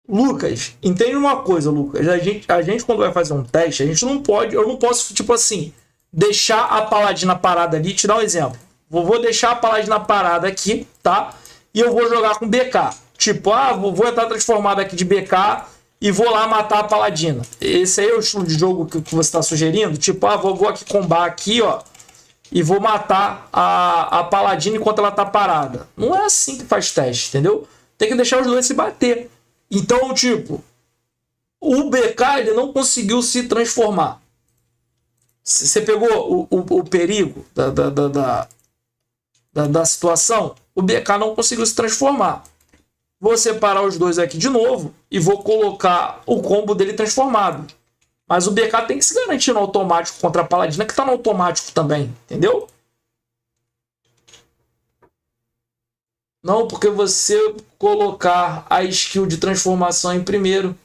Lucas, entende uma coisa, Lucas. A gente quando vai fazer um teste, a gente não pode. Eu não posso, tipo assim, deixar a Paladina parada ali. Te dar um exemplo. Vou deixar a Paladina parada aqui, tá? E eu vou jogar com BK. Tipo, vou entrar transformado aqui de BK e vou lá matar a Paladina. Esse aí é o estilo de jogo que você está sugerindo? Tipo, vou aqui combar aqui, ó. E vou matar a Paladina enquanto ela tá parada. Não é assim que faz teste, entendeu? Tem que deixar os dois se bater. Então, tipo, o BK ele não conseguiu se transformar. Você pegou o perigo da situação? O BK não conseguiu se transformar. Vou separar os dois aqui de novo e vou colocar o combo dele transformado. Mas o BK tem que se garantir no automático contra a Paladina, que tá no automático também, entendeu? Não, porque você colocar a skill de transformação em primeiro.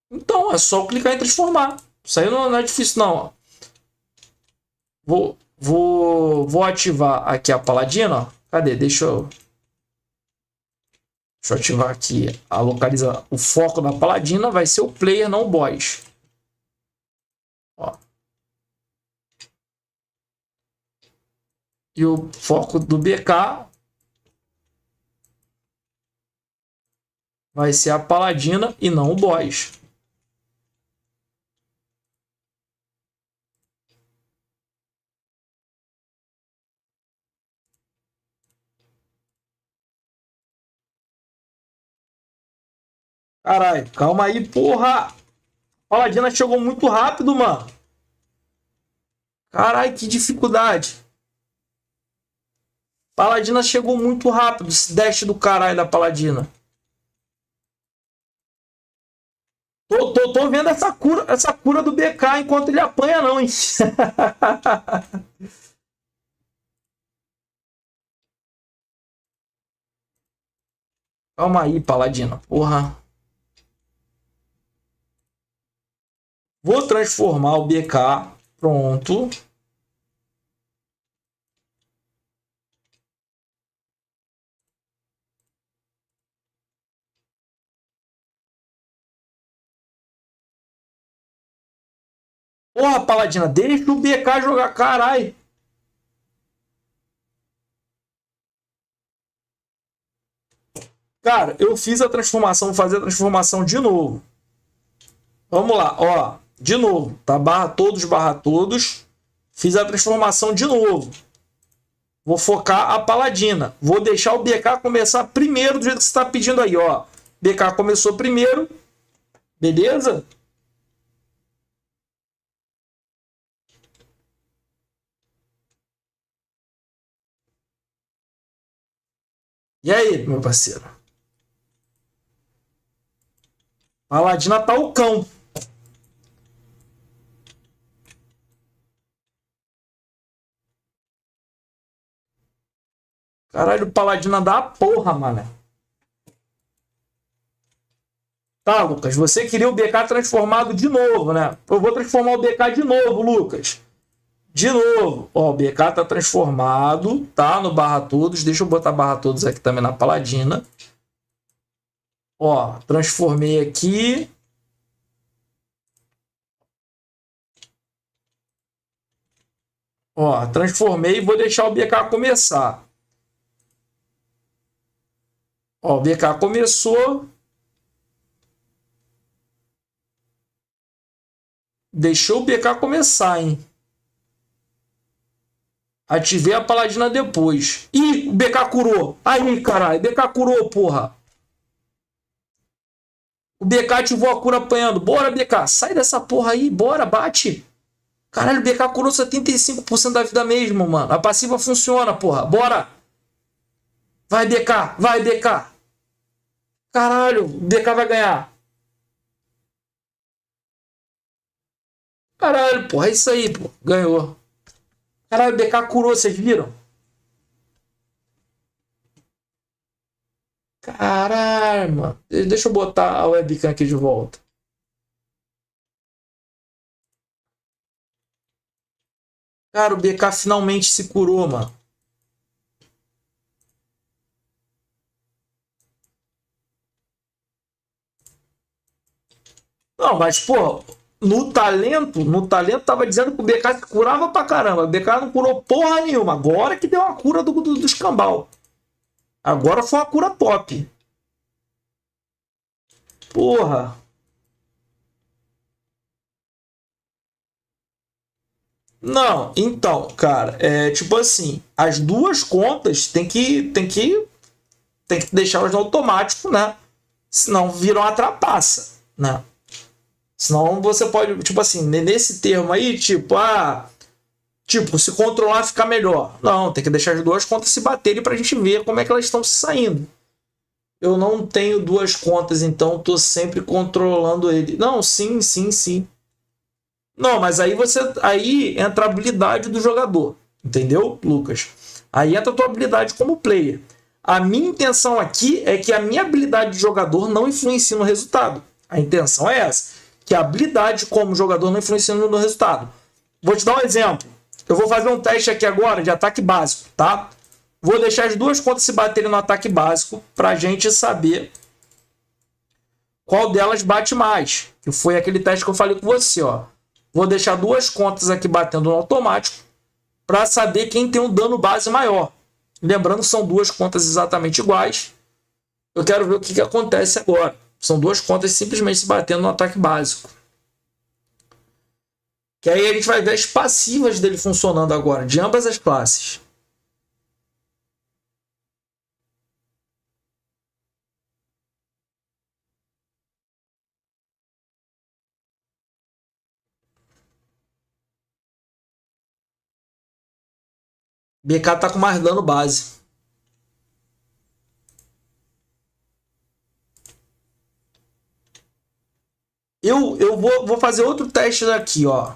Então, é só clicar em transformar. Isso aí não é difícil, não. Ó. Vou ativar aqui a Paladina. Ó. Cadê? Deixa eu ativar aqui a localização. O foco da Paladina vai ser o player, não o boss. Ó. E o foco do BK vai ser a Paladina e não o boss. Caralho, calma aí, porra! Paladina chegou muito rápido, mano. Caralho, que dificuldade. Paladina chegou muito rápido. Esse dash do caralho da Paladina. Tô vendo essa cura do BK enquanto ele apanha, não, hein? Calma aí, Paladina. Porra. Vou transformar o BK. Pronto. Porra, Paladina, deixa o BK jogar, caralho. Cara, eu fiz a transformação, vou fazer a transformação de novo. Vamos lá, ó. De novo, tá? Barra todos. Fiz a transformação de novo. Vou focar a Paladina. Vou deixar o BK começar primeiro do jeito que você está pedindo aí, ó. BK começou primeiro. Beleza? E aí, meu parceiro? Paladina tá o cão. Caralho, Paladina dá a porra, mano. Tá, Lucas, você queria o BK transformado de novo, né? Eu vou transformar o BK de novo, Lucas. De novo. Ó, o BK tá transformado, tá? No barra todos. Deixa eu botar barra todos aqui também na Paladina. Ó, transformei aqui. Ó, transformei e vou deixar o BK começar. Ó, o BK começou. Deixou o BK começar, hein? Ativei a Paladina depois. Ih, o BK curou. Aí, caralho. BK curou, porra. O BK ativou a cura apanhando. Bora, BK. Sai dessa porra aí. Bora, bate. Caralho, o BK curou 75% da vida mesmo, mano. A passiva funciona, porra. Bora. Vai, BK. Vai, BK. Caralho, o BK vai ganhar. Caralho, porra. É isso aí, pô. Ganhou. Caralho, o BK curou, vocês viram? Caralho, mano. Deixa eu botar a webcam aqui de volta. Cara, o BK finalmente se curou, mano. Não, mas, pô, no talento tava dizendo que o BK se curava pra caramba. O BK não curou porra nenhuma. Agora que deu a cura do escambau. Agora foi uma cura top. Porra. Não, então, cara, é tipo assim, as duas contas tem que deixá-las no automático, né? Senão viram uma trapaça, né? Senão você pode, tipo assim, nesse termo aí, tipo, se controlar ficar melhor. Não, tem que deixar as duas contas se baterem pra gente ver como é que elas estão se saindo. Eu não tenho duas contas, então tô sempre controlando ele. Não, sim, sim, sim. Não, mas aí entra a habilidade do jogador, entendeu, Lucas? Aí entra a tua habilidade como player. A minha intenção aqui é que a minha habilidade de jogador não influencie no resultado. A intenção é essa, que a habilidade como jogador não influencie no resultado. Vou te dar um exemplo. Eu vou fazer um teste aqui agora de ataque básico, tá? Vou deixar as duas contas se baterem no ataque básico para a gente saber qual delas bate mais. Que foi aquele teste que eu falei com você, ó. Vou deixar duas contas aqui batendo no automático para saber quem tem um dano base maior. Lembrando que são duas contas exatamente iguais. Eu quero ver o que acontece agora. São duas contas simplesmente se batendo no ataque básico. Que aí a gente vai ver as passivas dele funcionando agora, de ambas as classes. BK tá com mais dano base. Eu vou fazer outro teste daqui, ó.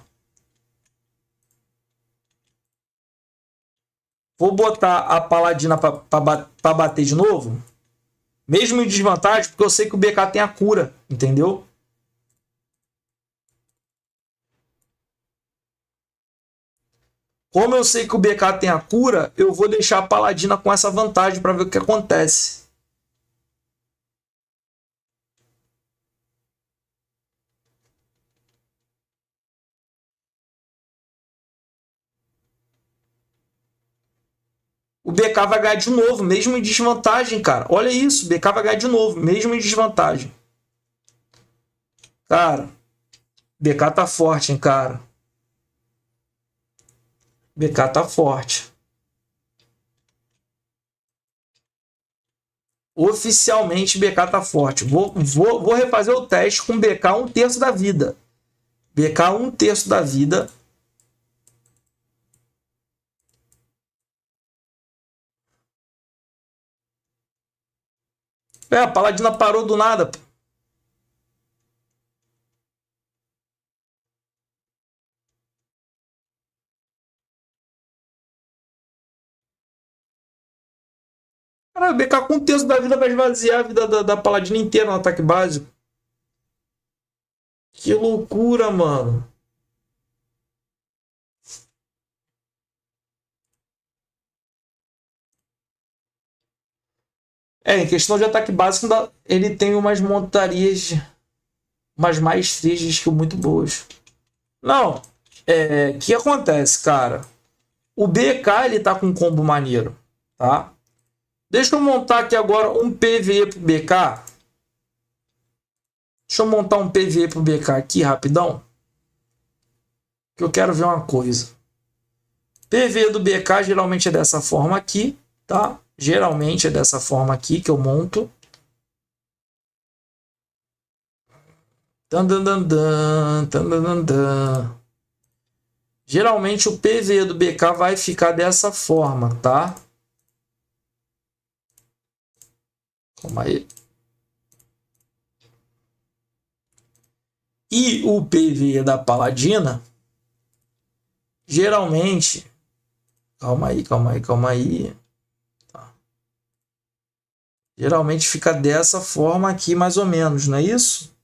Vou botar a Paladina para bater de novo. Mesmo em desvantagem, porque eu sei que o BK tem a cura, entendeu? Como eu sei que o BK tem a cura, eu vou deixar a Paladina com essa vantagem para ver o que acontece. O BK vai ganhar de novo, mesmo em desvantagem, cara. Olha isso, o BK vai ganhar de novo, mesmo em desvantagem. Cara, BK tá forte, hein, cara. BK tá forte. Oficialmente, BK tá forte. Vou refazer o teste com BK 1/3 da vida. BK 1/3 da vida. A Paladina parou do nada. Cara, o BK com 1/3 da vida vai esvaziar a vida da Paladina inteira no ataque básico. Que loucura, mano. Em questão de ataque básico, ele tem umas montarias, umas maestrias de skill muito boas. Não, o que acontece, cara? O BK, ele tá com um combo maneiro, tá? Deixa eu montar aqui agora um PVE pro BK. Deixa eu montar um PVE pro BK aqui, rapidão. Que eu quero ver uma coisa. PVE do BK geralmente é dessa forma aqui, tá? Geralmente é dessa forma aqui que eu monto. Geralmente o PVE do BK vai ficar dessa forma, tá? Calma aí. E o PVE da Paladina, geralmente... Calma aí. Tá. Geralmente fica dessa forma aqui, mais ou menos, não é isso?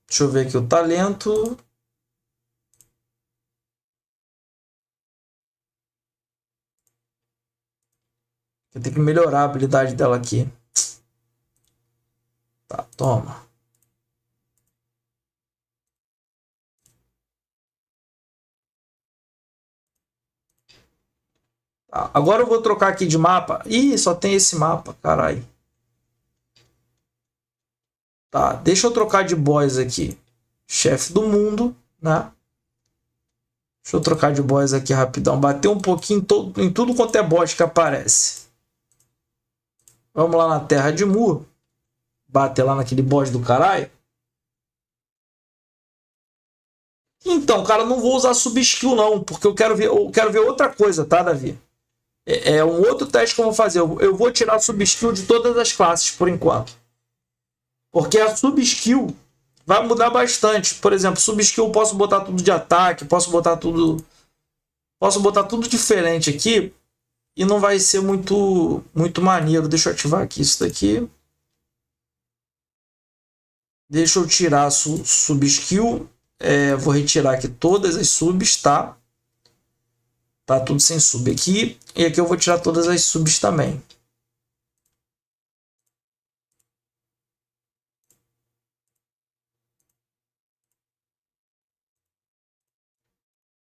Deixa eu ver aqui o talento. Eu tenho que melhorar a habilidade dela aqui. Tá, toma. Tá, agora eu vou trocar aqui de mapa. Ih, só tem esse mapa, caralho. Tá, deixa eu trocar de boss aqui. Chefe do mundo, né? Deixa eu trocar de boss aqui rapidão. Bater um pouquinho em tudo quanto é boss que aparece. Vamos lá na Terra de Mu. Bater lá naquele boss do caralho. Então, cara, não vou usar sub-skill não, porque eu quero ver outra coisa, tá, Davi? É um outro teste que eu vou fazer. Eu vou tirar a subskill de todas as classes por enquanto. Porque a subskill vai mudar bastante. Por exemplo, subskill eu posso botar tudo de ataque, posso botar tudo diferente aqui e não vai ser muito maneiro. Deixa eu ativar aqui isso daqui. Deixa eu tirar a subskill. Vou retirar aqui todas as subs, tá? Tá tudo sem sub aqui. E aqui eu vou tirar todas as subs também.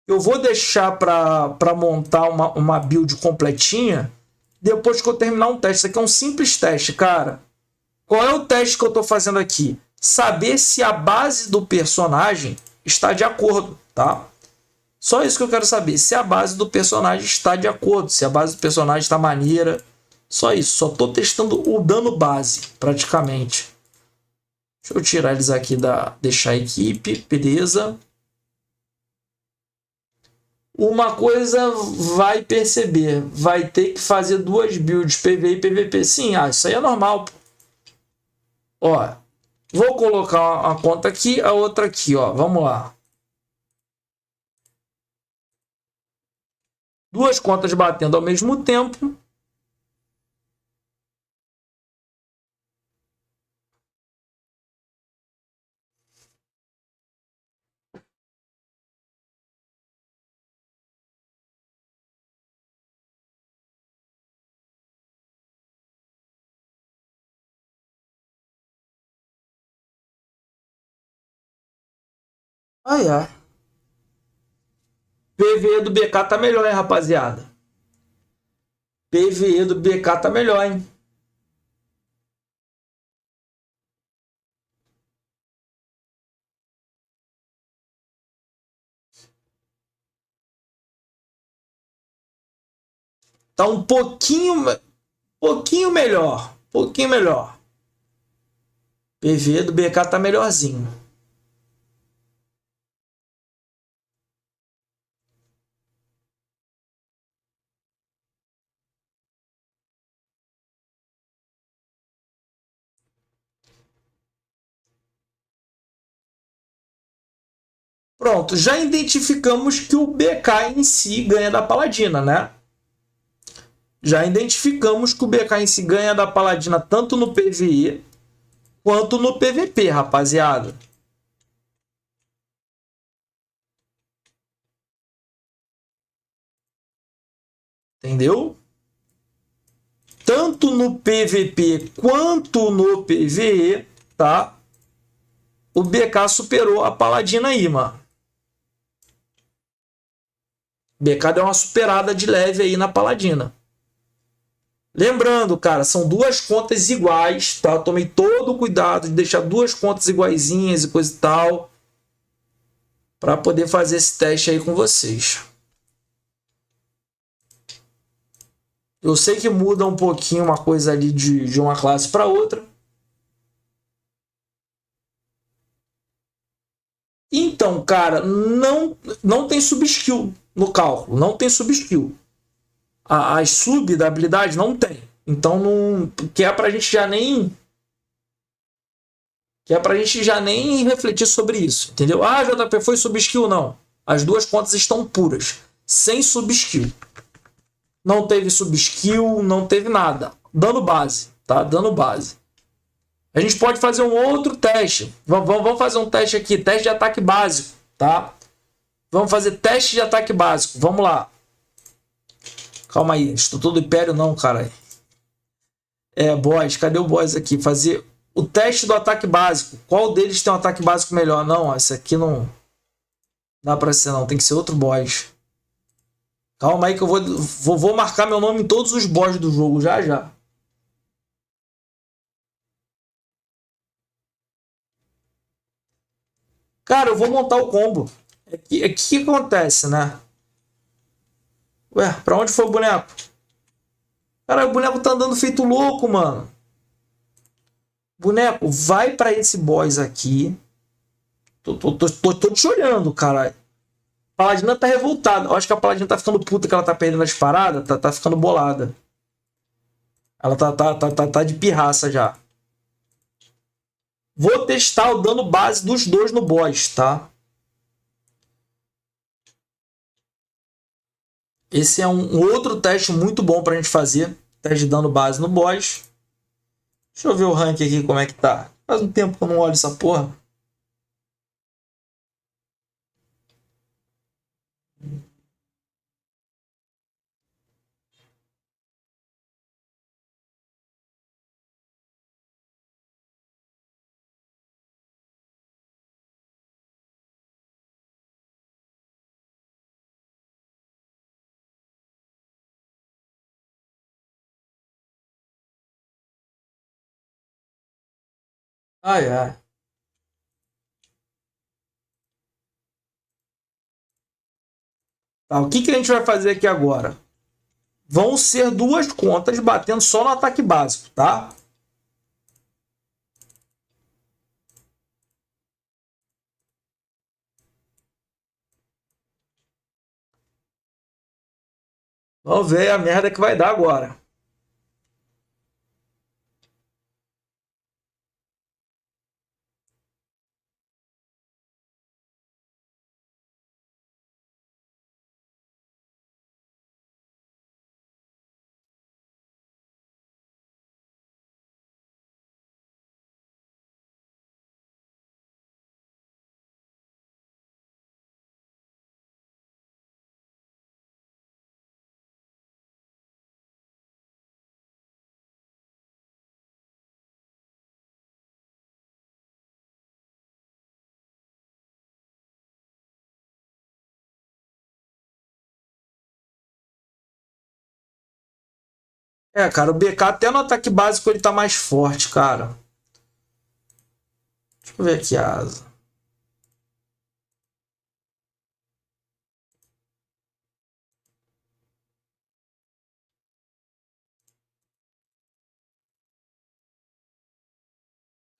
Eu vou deixar para montar uma build completinha depois que eu terminar um teste. Isso aqui é um simples teste, cara. Qual é o teste que eu estou fazendo aqui? Saber se a base do personagem está de acordo, tá? Só isso que eu quero saber. Se a base do personagem está de acordo. Se a base do personagem está maneira. Só isso. Só estou testando o dano base, praticamente. Deixa eu tirar eles aqui deixar a equipe. Beleza. Uma coisa vai perceber. Vai ter que fazer duas builds, PVE e PVP. Sim, isso aí é normal. Ó, vou colocar uma conta aqui, a outra aqui, ó. Vamos lá. Duas contas batendo ao mesmo tempo. PVE do BK tá melhor, hein, rapaziada? PVE do BK tá melhor, hein? Tá um pouquinho melhor. Pouquinho melhor. PVE do BK tá melhorzinho. Pronto, já identificamos que o BK em si ganha da Paladina, né? Já identificamos que o BK em si ganha da Paladina tanto no PVE quanto no PVP, rapaziada. Entendeu? Tanto no PVP quanto no PVE, tá? O BK superou a Paladina aí, mano. O BK deu uma superada de leve aí na Paladina. Lembrando, cara, são duas contas iguais, tá? Eu tomei todo o cuidado de deixar duas contas iguaizinhas e coisa e tal, para poder fazer esse teste aí com vocês. Eu sei que muda um pouquinho uma coisa ali de uma classe para outra. Então, cara, não tem subskill no cálculo, não tem subskill. As sub da habilidade não tem. Então não que é pra gente já nem refletir sobre isso, entendeu? JP foi subskill não. As duas contas estão puras, sem subskill. Não teve subskill, não teve nada. Dano base, tá? Dano base. A gente pode fazer um outro teste. Vamos fazer um teste aqui, teste de ataque básico, tá? Vamos fazer teste de ataque básico. Vamos lá. Calma aí, Instituto do Império não, cara. Boss, cadê o boss aqui? Fazer o teste do ataque básico. Qual deles tem um ataque básico melhor? Não, esse aqui não dá pra ser não, tem que ser outro boss. Calma aí que eu vou marcar meu nome em todos os boss do jogo, já já. Cara, eu vou montar o combo. Que acontece, né? Ué, pra onde foi o boneco? Cara, o boneco tá andando feito louco, mano. Boneco, vai pra esse boss aqui. Tô te olhando, caralho. Paladina tá revoltada. Eu acho que a Paladina tá ficando puta que ela tá perdendo as paradas. Tá ficando bolada. Ela tá de pirraça já. Vou testar o dano base dos dois no boss, tá? Esse é um outro teste muito bom pra gente fazer. Teste de dano base no boss. Deixa eu ver o rank aqui, como é que tá. Faz um tempo que eu não olho essa porra. Ai, ai. Tá, o que, que a gente vai fazer aqui agora? Vão ser duas contas batendo só no ataque básico, tá? Vamos ver a merda que vai dar agora. É, cara, o BK até no ataque básico ele tá mais forte, cara. Deixa eu ver aqui a asa.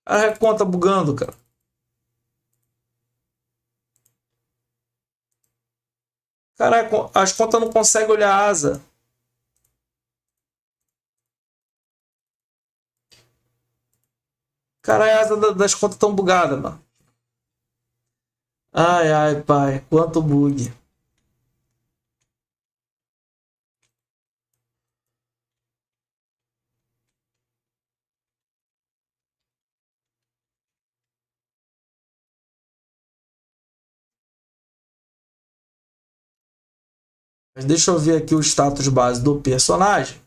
A conta bugando, cara. Caraca, as contas não conseguem olhar a asa. Cara, a asa das contas tão bugada, mano. Ai, ai, pai, quanto bug. Mas deixa eu ver aqui o status base do personagem.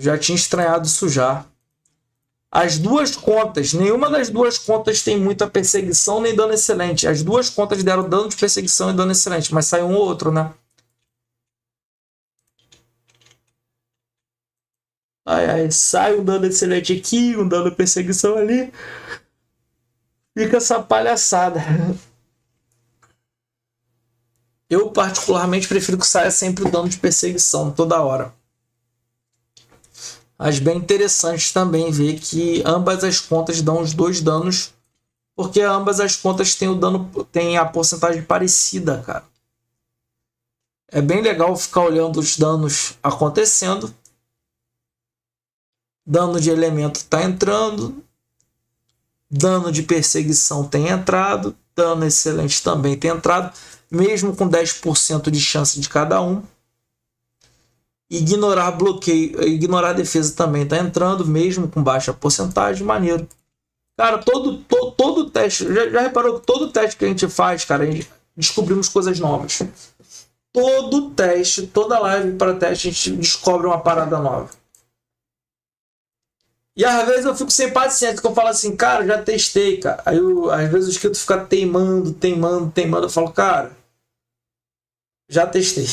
Já tinha estranhado isso já. As duas contas, nenhuma das duas contas tem muita perseguição nem dano excelente. As duas contas deram dano de perseguição e dano excelente, mas sai um ou outro, né? Ai, ai, sai um dano excelente aqui, um dano de perseguição ali. Fica essa palhaçada. Eu, particularmente, prefiro que saia sempre o dano de perseguição, toda hora. Mas bem interessante também ver que ambas as contas dão os dois danos, porque ambas as contas têm o dano, têm a porcentagem parecida, cara. É bem legal ficar olhando os danos acontecendo. Dano de elemento está entrando, dano de perseguição tem entrado, dano excelente também tem entrado, mesmo com 10% de chance de cada um. Ignorar bloqueio, ignorar defesa também está entrando, mesmo com baixa porcentagem, maneiro. Cara, todo teste, já reparou que todo teste que a gente faz, cara, a gente descobrimos coisas novas. Todo teste, toda live para teste, a gente descobre uma parada nova. E às vezes eu fico sem paciência, porque eu falo assim, cara, já testei, cara. Aí às vezes o inscrito fica teimando. Eu falo, cara, já testei.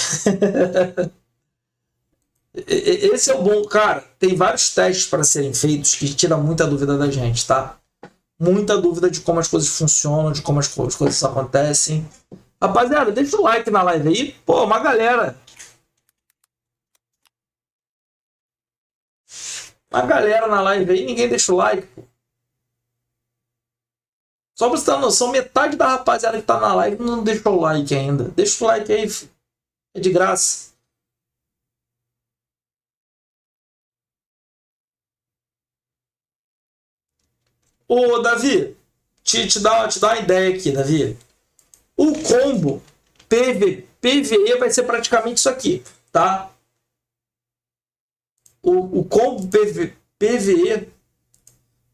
Esse é o bom, cara. Tem vários testes para serem feitos que tiram muita dúvida da gente, tá? Muita dúvida de como as coisas funcionam, de como as coisas acontecem. Rapaziada, deixa o like na live aí. Pô, uma galera. Uma galera na live aí, ninguém deixa o like, pô. Só pra você ter uma noção, metade da rapaziada que tá na live não deixou o like ainda. Deixa o like aí, filho. É de graça. Ô, Davi, te dá uma ideia aqui, Davi. O combo PVE vai ser praticamente isso aqui, tá? O combo PVE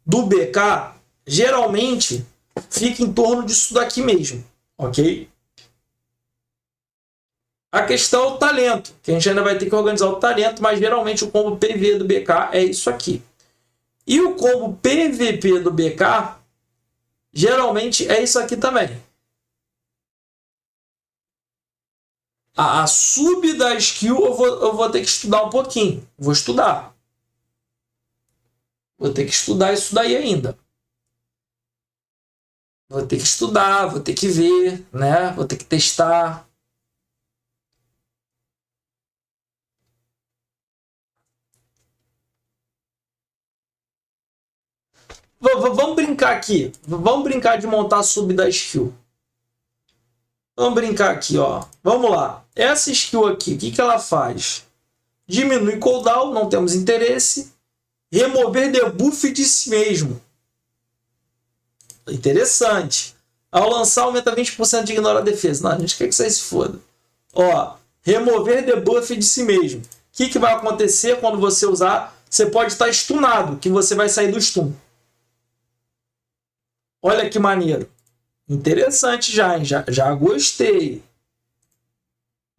do BK geralmente fica em torno disso daqui mesmo, ok? A questão é o talento, que a gente ainda vai ter que organizar o talento, mas geralmente o combo PVE do BK é isso aqui. E o combo PVP do BK geralmente é isso aqui também. A sub da skill eu vou ter que estudar um pouquinho. Vou estudar. Vou ter que estudar isso daí ainda. Vou ter que estudar, vou ter que ver, né? Vou ter que testar. Vamos brincar aqui. Vamos brincar de montar a sub da skill. Vamos brincar aqui, ó. Vamos lá. Essa skill aqui, o que ela faz? Diminui cooldown, não temos interesse. Remover debuff de si mesmo. Interessante. Ao lançar, aumenta 20% de ignorar a defesa. Não, a gente quer que isso aí se foda. Ó, remover debuff de si mesmo. O que vai acontecer quando você usar? Você pode estar stunado, que você vai sair do stun. Olha que maneiro. Interessante já, hein? Já gostei.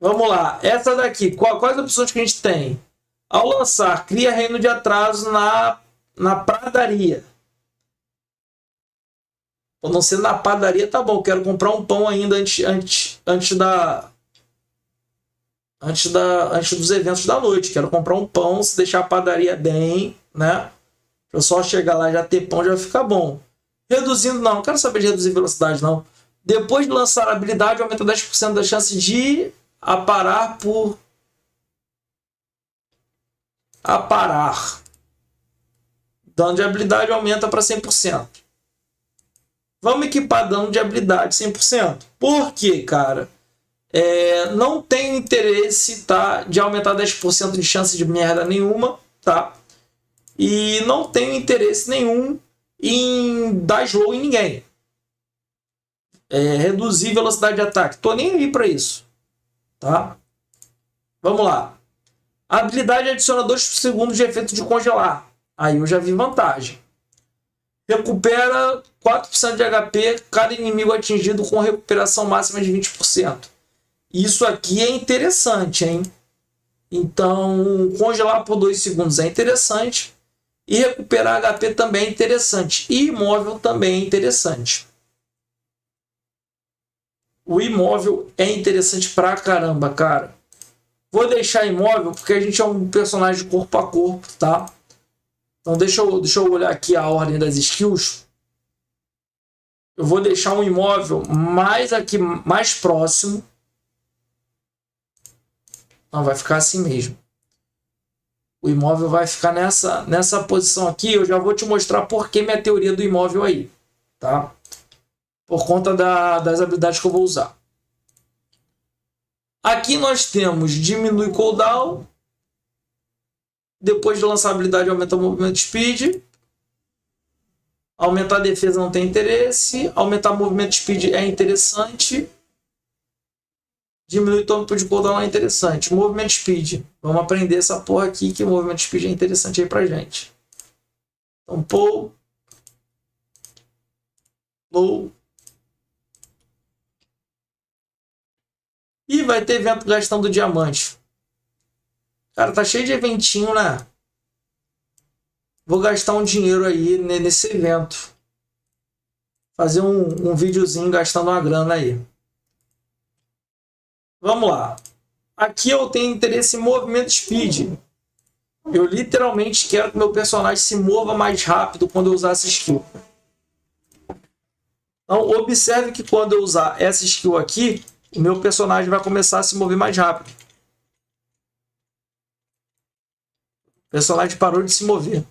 Vamos lá. Essa daqui. Quais opções que a gente tem? Ao lançar, cria reino de atraso na pradaria. Ou não sendo na padaria, tá bom. Quero comprar um pão ainda antes dos eventos da noite. Quero comprar um pão, se deixar a padaria bem, né? Eu só chegar lá e já ter pão já vai ficar bom. Reduzindo, não quero saber de reduzir velocidade, não. Depois de lançar a habilidade, aumenta 10% da chance de aparar por... Aparar. Dano de habilidade aumenta para 100%. Vamos equipar dano de habilidade 100%. Por quê, cara? Não tem interesse, tá, de aumentar 10% de chance de merda nenhuma, tá? E não tenho interesse nenhum em dar slow em ninguém. Reduzir velocidade de ataque. Tô nem aí para isso, tá? Vamos lá. A habilidade adiciona 2 segundos de efeito de congelar. Aí eu já vi vantagem. Recupera 4% de HP cada inimigo atingido com recuperação máxima de 20%. Isso aqui é interessante, hein? Então, congelar por 2 segundos é interessante. E recuperar HP também é interessante. E imóvel também é interessante. O imóvel é interessante pra caramba, cara. Vou deixar imóvel porque a gente é um personagem corpo a corpo, tá? Então deixa eu olhar aqui a ordem das skills. Eu vou deixar um imóvel mais próximo. Não, vai ficar assim mesmo. O imóvel vai ficar nessa posição aqui. Eu já vou te mostrar por que minha teoria do imóvel aí, tá? Por conta das habilidades que eu vou usar. Aqui nós temos diminui cooldown. Depois de lançar a habilidade, aumenta o movimento speed. Aumentar a defesa não tem interesse. Aumentar o movimento speed é interessante. Diminuir o tempo de cooldown é interessante. Movimento speed. Vamos aprender essa porra aqui, que o movimento speed é interessante aí pra gente. Então, pull. Low. E vai ter evento gastando diamante. Cara, tá cheio de eventinho, né? Vou gastar um dinheiro aí nesse evento. Fazer um videozinho gastando uma grana aí. Vamos lá. Aqui eu tenho interesse em movimento speed. Eu literalmente quero que meu personagem se mova mais rápido quando eu usar essa skill. Então, observe que quando eu usar essa skill aqui, o meu personagem vai começar a se mover mais rápido. O personagem parou de se mover.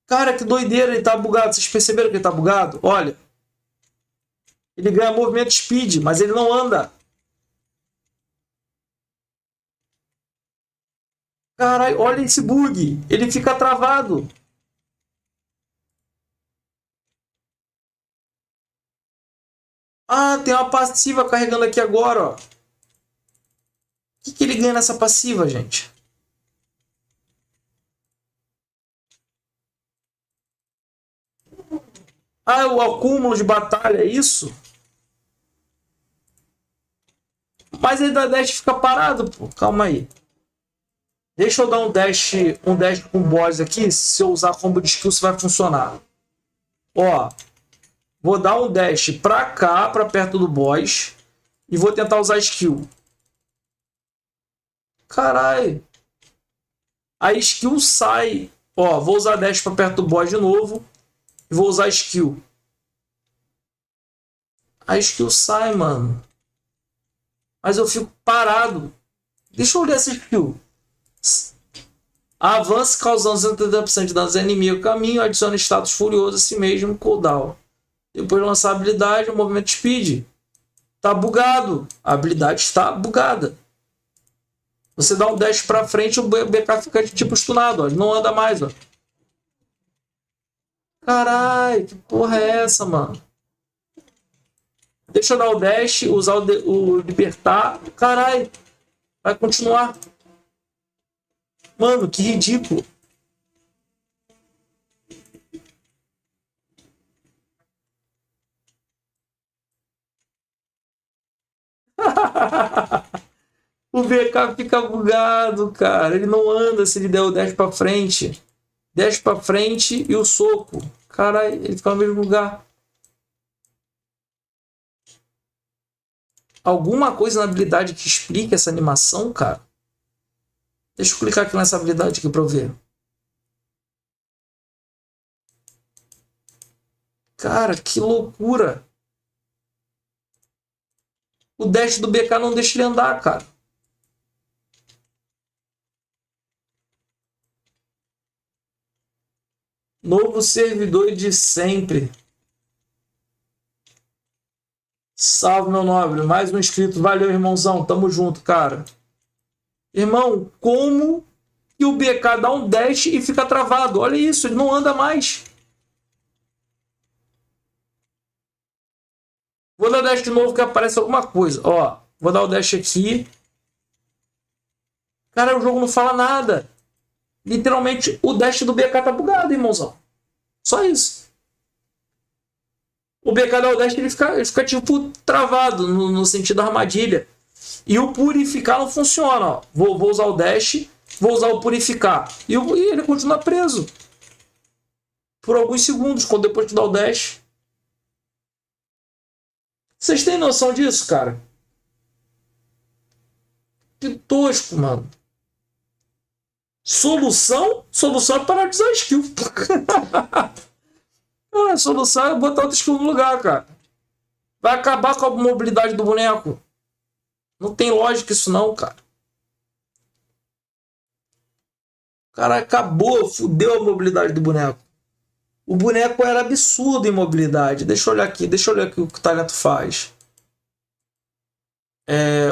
Cara, que doideira, ele tá bugado. Vocês perceberam que ele tá bugado? Olha. Ele ganha movimento speed, mas ele não anda. Caralho, olha esse bug. Ele fica travado. Ah, tem uma passiva carregando aqui agora, ó. O que ele ganha nessa passiva, gente? Ah, o acúmulo de batalha, é isso? Mas ele dá dash e fica parado, pô. Calma aí. Deixa eu dar um dash com boss aqui. Se eu usar combo de skill, isso vai funcionar. Ó, vou dar um dash pra cá, pra perto do boss. E vou tentar usar skill. Caralho. A skill sai. Ó, vou usar dash pra perto do boss de novo. E vou usar skill. A skill sai, mano. Mas eu fico parado. Deixa eu olhar essa skill. Avance causando 70% de danos inimigo. Caminho, adiciona status furioso a si mesmo, cooldown. Depois de lançar a habilidade, o movimento speed. Tá bugado. A habilidade está bugada. Você dá um dash pra frente, o BK fica de tipo stunado, ó. Ele não anda mais, ó. Caralho, que porra é essa, mano? Deixa eu dar o dash, usar o libertar. Caralho, vai continuar. Mano, que ridículo. O BK fica bugado, cara. Ele não anda se ele der o dash pra frente. Dash pra frente e o soco. Caralho, ele fica no mesmo lugar. Alguma coisa na habilidade que explique essa animação, cara? Deixa eu clicar aqui nessa habilidade aqui pra eu ver. Cara, que loucura. O dash do BK não deixa ele andar, cara. Novo servidor de sempre. Salve, meu nobre. Mais um inscrito. Valeu, irmãozão. Tamo junto, cara. Irmão, como que o BK dá um dash e fica travado? Olha isso, ele não anda mais. Vou dar dash de novo que aparece alguma coisa. Ó, vou dar o dash aqui. Cara, o jogo não fala nada. Literalmente, o dash do BK tá bugado, irmãozão. Só isso. O BK dá o dash, ele fica tipo travado no sentido da armadilha. E o purificar não funciona, ó. Vou usar o dash, vou usar o purificar. E ele continua preso. Por alguns segundos, quando depois de dar o dash. Vocês têm noção disso, cara? Que tosco, mano. Solução? Solução é parar de usar skill. A solução é botar outra skill no lugar, cara. Vai acabar com a mobilidade do boneco. Não tem lógica isso não, cara. Cara, acabou, fudeu a mobilidade do boneco. O boneco era absurdo em mobilidade. Deixa eu olhar aqui o que o talento faz.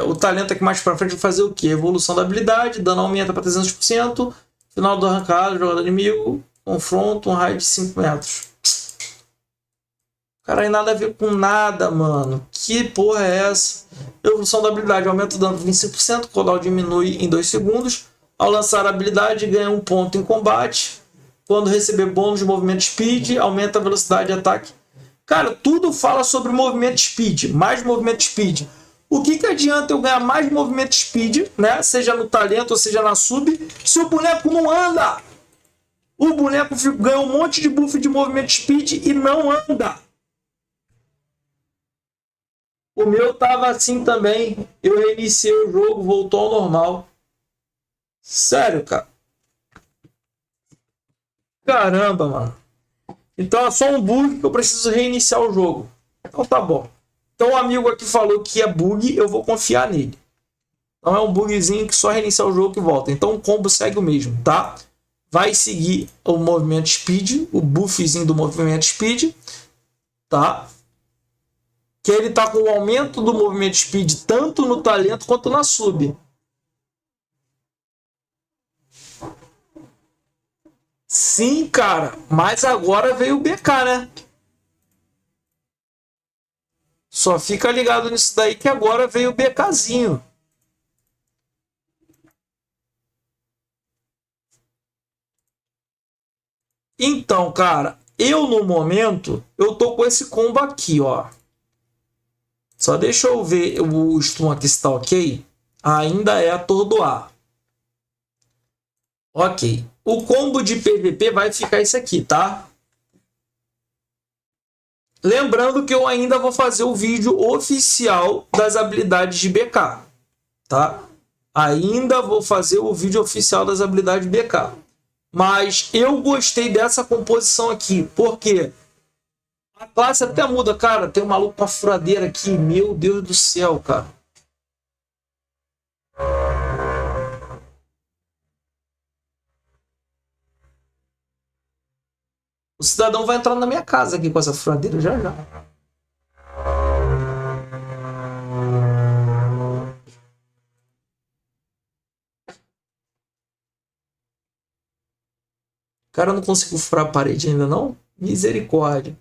O talento aqui mais pra frente vai fazer o que? Evolução da habilidade, dano aumenta para 300%, final do arrancado, jogador inimigo, confronto, um raio de 5 metros. Cara, nada a ver com nada, mano. Que porra é essa? Evolução da habilidade, aumenta o dano em 25%, cooldown diminui em 2 segundos. Ao lançar a habilidade, ganha 1 ponto em combate. Quando receber bônus de movimento speed, aumenta a velocidade de ataque. Cara, tudo fala sobre movimento speed, mais movimento speed. O que adianta eu ganhar mais movimento speed, né? Seja no talento ou seja na sub, se o boneco não anda? O boneco ganha um monte de buff de movimento speed e não anda. O meu tava assim também. Eu reiniciei o jogo, voltou ao normal. Sério, cara. Caramba, mano. Então é só um bug que eu preciso reiniciar o jogo. Então tá bom. Então o amigo aqui falou que é bug, eu vou confiar nele. Então é um bugzinho que só reiniciar o jogo que volta. Então o combo segue o mesmo, tá? Vai seguir o movimento speed, o buffzinho do movimento speed, tá? Que ele tá com o aumento do movimento speed tanto no talento quanto na sub. Sim, cara, mas agora veio o BK, né? Só fica ligado nisso daí que agora veio o BKzinho. Então, cara, eu no momento, eu tô com esse combo aqui, ó. Só deixa eu ver o stun aqui se tá ok. Ainda é atordoar. Ok. O combo de PVP vai ficar esse aqui, tá? Lembrando que eu ainda vou fazer o vídeo oficial das habilidades de BK, tá? Ainda vou fazer o vídeo oficial das habilidades de BK. Mas eu gostei dessa composição aqui, porque a classe até muda, cara. Tem um maluco com a furadeira aqui, meu Deus do céu, cara. O cidadão vai entrar na minha casa aqui com essa furadeira já já. Cara, eu não consigo furar a parede ainda não? Misericórdia.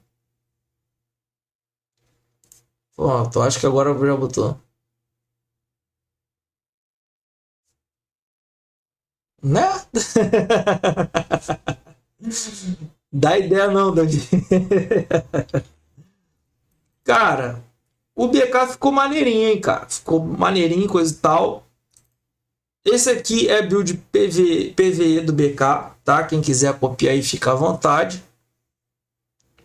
Pronto, acho que agora já botou. Né? Dá ideia não, Davi. Cara, o BK ficou maneirinho, hein, cara. Ficou maneirinho, coisa e tal. Esse aqui é build PVE do BK, tá? Quem quiser copiar aí, fica à vontade.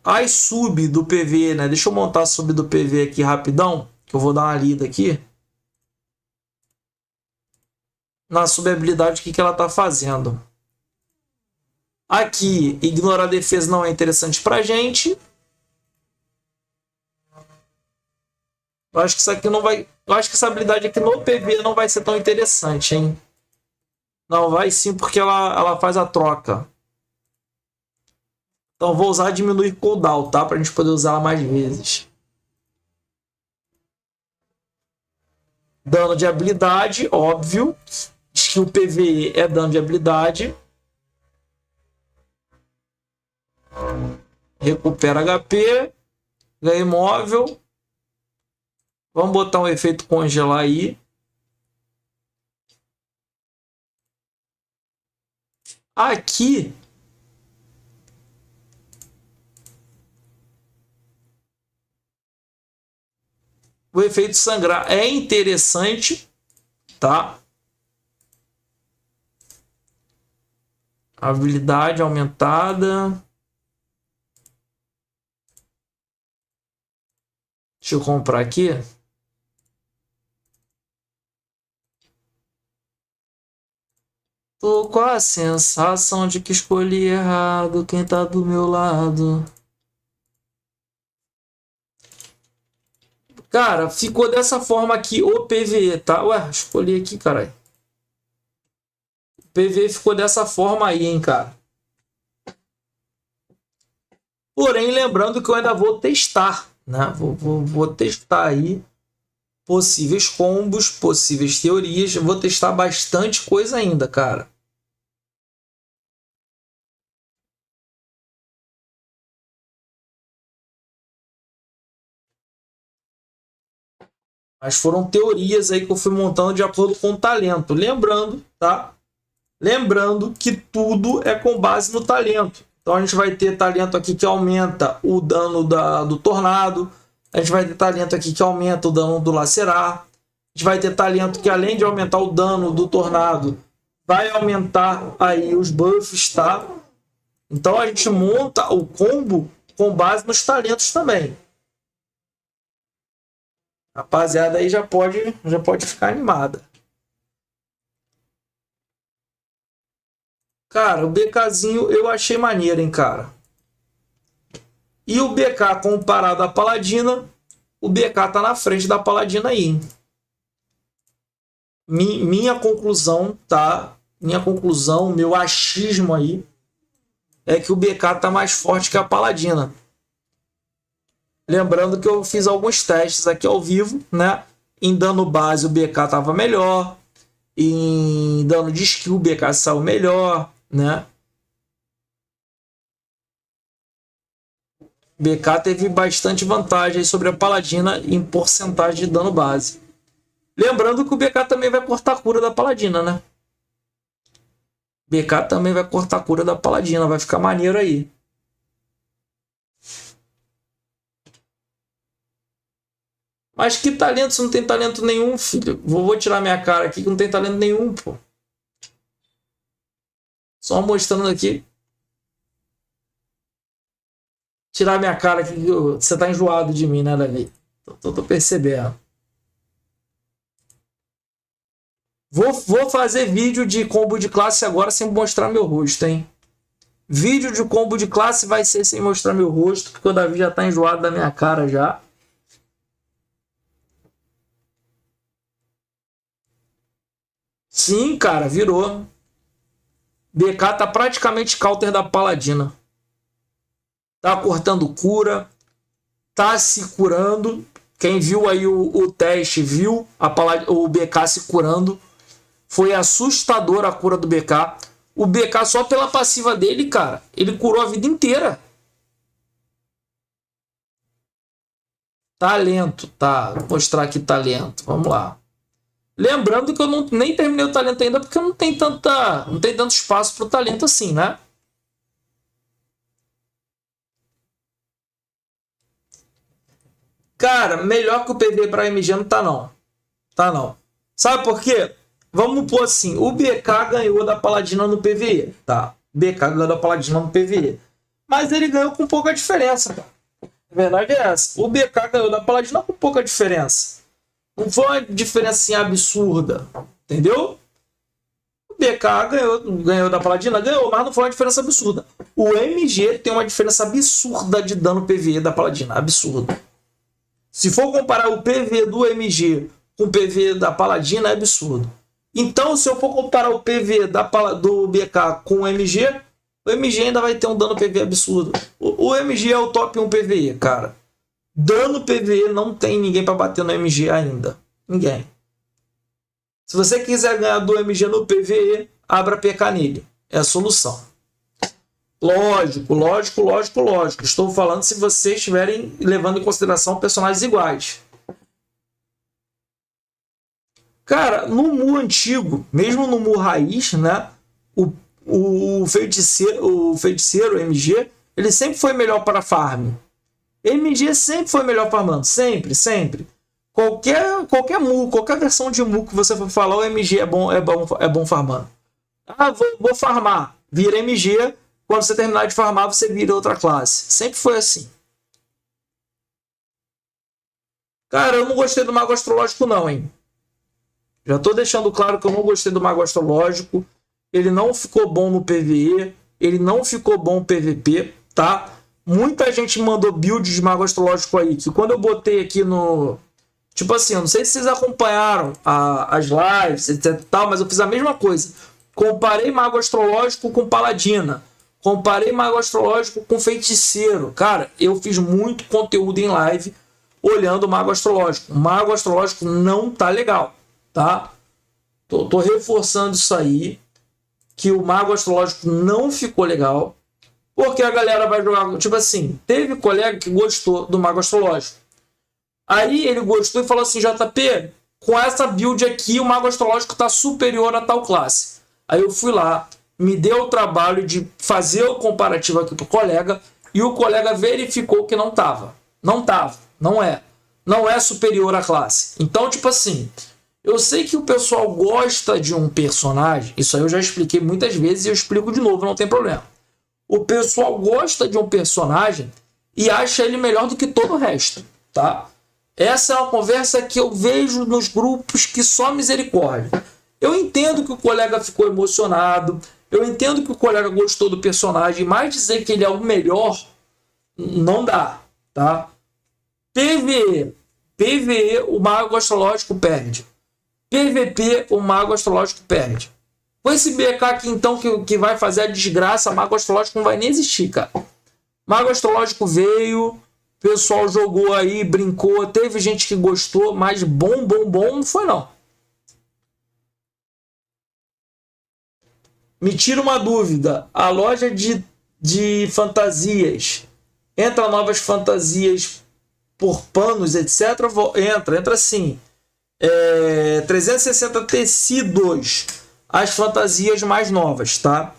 As sub do PVE, né? Deixa eu montar a sub do PVE aqui rapidão, que eu vou dar uma lida aqui. Na sub-habilidade, o que ela tá fazendo. Aqui, ignorar a defesa não é interessante pra gente. Eu acho que isso aqui não vai... Eu acho que essa habilidade aqui no PV não vai ser tão interessante, hein? Não, vai sim, porque ela faz a troca. Então vou usar diminuir cooldown, tá? Pra gente poder usar ela mais vezes. Dano de habilidade, óbvio. Skill PVE é dano de habilidade. Recupera HP. Ganha imóvel. Vamos botar um efeito congelar aí. Aqui. O efeito sangrar é interessante, tá? Habilidade aumentada. Deixa eu comprar aqui. Tô com a sensação de que escolhi errado quem tá do meu lado. Cara, ficou dessa forma aqui o PVE, tá? Ué, escolhi aqui, caralho. O PVE ficou dessa forma aí, hein, cara. Porém, lembrando que eu ainda vou testar, né? Vou testar aí possíveis combos, possíveis teorias. Eu vou testar bastante coisa ainda, cara. Mas foram teorias aí que eu fui montando de acordo com o talento. Lembrando, tá? Lembrando que tudo é com base no talento. Então a gente vai ter talento aqui que aumenta o dano do tornado. A gente vai ter talento aqui que aumenta o dano do lacerar. A gente vai ter talento que, além de aumentar o dano do tornado, vai aumentar aí os buffs, tá? Então a gente monta o combo com base nos talentos também. Rapaziada aí já pode ficar animada. Cara, o BKzinho eu achei maneiro, hein, cara. E o BK comparado à Paladina, o BK tá na frente da Paladina aí, hein? Minha conclusão, tá? Minha conclusão, meu achismo aí, é que o BK tá mais forte que a Paladina. Lembrando que eu fiz alguns testes aqui ao vivo, né? Em dano base o BK tava melhor. Em dano de skill o BK saiu melhor, né? BK teve bastante vantagem sobre a Paladina em porcentagem de dano base. Lembrando que o BK também vai cortar a cura da Paladina, né? BK também vai cortar a cura da Paladina, vai ficar maneiro aí. Mas que talento, se não tem talento nenhum, filho? Vou tirar minha cara aqui que não tem talento nenhum, pô. Só mostrando aqui. Tirar minha cara aqui que você tá enjoado de mim, né, Davi? Tô percebendo. Vou fazer vídeo de combo de classe agora sem mostrar meu rosto, hein? Vídeo de combo de classe vai ser sem mostrar meu rosto, porque o Davi já tá enjoado da minha cara já. Sim, cara, virou. BK tá praticamente counter da Paladina. Tá cortando cura. Tá se curando. Quem viu aí o teste, viu o BK se curando. Foi assustador a cura do BK. O BK só pela passiva dele, cara, ele curou a vida inteira. Talento, tá. Vou mostrar aqui talento. Vamos lá. Lembrando que eu nem terminei o talento ainda porque não tem tanto espaço para o talento assim, né? Cara, melhor que o PV para MG não tá não. Tá não. Sabe por quê? Vamos pôr assim, o BK ganhou da Paladina no PvE, tá? BK ganhou da Paladina no PvE. Mas ele ganhou com pouca diferença, cara. A verdade é essa. O BK ganhou da Paladina com pouca diferença. Não foi uma diferença assim absurda, entendeu? O BK ganhou da Paladina, ganhou, mas não foi uma diferença absurda. O MG tem uma diferença absurda de dano PvE da Paladina, absurda. Se for comparar o PvE do MG com o PvE da Paladina, é absurdo. Então, se eu for comparar o PvE do BK com o MG ainda vai ter um dano PvE absurdo. O MG é o top 1 PvE, cara. Dano PvE não tem ninguém para bater no MG ainda. Ninguém. Se você quiser ganhar do MG no PvE, abra PK nele. É a solução. Lógico. Estou falando se vocês estiverem levando em consideração personagens iguais. Cara, no Mu antigo, mesmo no Mu raiz, né? O feiticeiro MG, ele sempre foi melhor para farm. MG sempre foi melhor farmando, sempre. Qualquer Mu, qualquer versão de Mu que você for falar, o MG é bom farmando. Ah, vou farmar, vira MG. Quando você terminar de farmar, você vira outra classe. Sempre foi assim. Cara, eu não gostei do Mago Astrológico não, hein? Já tô deixando claro que eu não gostei do Mago Astrológico. Ele não ficou bom no PvE. Ele não ficou bom no PvP, tá? Muita gente mandou build de Mago Astrológico aí. Que quando eu botei aqui no... Tipo assim, eu não sei se vocês acompanharam as lives, etc. Tal, mas eu fiz a mesma coisa. Comparei Mago Astrológico com Paladina. Comparei Mago Astrológico com Feiticeiro. Cara, eu fiz muito conteúdo em live olhando o Mago Astrológico. O Mago Astrológico não tá legal, tá? Tô reforçando isso aí, que o Mago Astrológico não ficou legal, porque a galera vai jogar... Tipo assim, teve colega que gostou do Mago Astrológico. Aí ele gostou e falou assim, JP, com essa build aqui o Mago Astrológico tá superior a tal classe. Aí eu fui lá, me deu o trabalho de fazer o comparativo aqui pro colega, e o colega verificou que não é superior à classe. Então, tipo assim, eu sei que o pessoal gosta de um personagem, isso aí eu já expliquei muitas vezes e eu explico de novo, não tem problema. O pessoal gosta de um personagem e acha ele melhor do que todo o resto, tá? Essa é uma conversa que eu vejo nos grupos que só misericórdia. Eu entendo que o colega ficou emocionado, eu entendo que o colega gostou do personagem, mas dizer que ele é o melhor não dá, tá? PvE, o mago astrológico perde. PVP, o mago astrológico perde. Com esse BK aqui, então, que vai fazer a desgraça, mago astrológico não vai nem existir, cara. Mago astrológico veio, o pessoal jogou aí, brincou, teve gente que gostou, mas bom não foi não. Me tira uma dúvida, a loja de fantasias, entra novas fantasias por panos, etc? Entra sim. 360 tecidos, as fantasias mais novas, tá?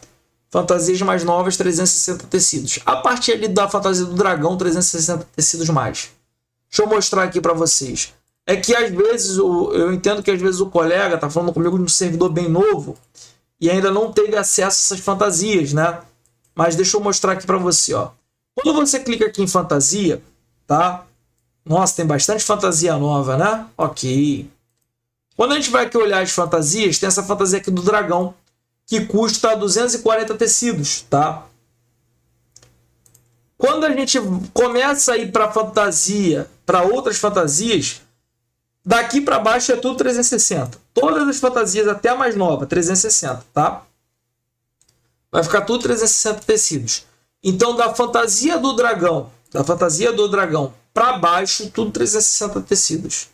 Fantasias mais novas, 360 tecidos. A partir ali da fantasia do dragão, 360 tecidos mais. Deixa eu mostrar aqui para vocês. É que às vezes, eu entendo que às vezes o colega tá falando comigo de um servidor bem novo e ainda não teve acesso a essas fantasias, né? Mas deixa eu mostrar aqui para você, ó. Quando você clica aqui em fantasia, tá? Nossa, tem bastante fantasia nova, né? Ok. Quando a gente vai aqui olhar as fantasias, tem essa fantasia aqui do dragão, que custa 240 tecidos, tá? Quando a gente começa a ir para fantasia, para outras fantasias, daqui para baixo é tudo 360. Todas as fantasias, até a mais nova, 360, tá? Vai ficar tudo 360 tecidos. Então, da fantasia do dragão para baixo, tudo 360 tecidos.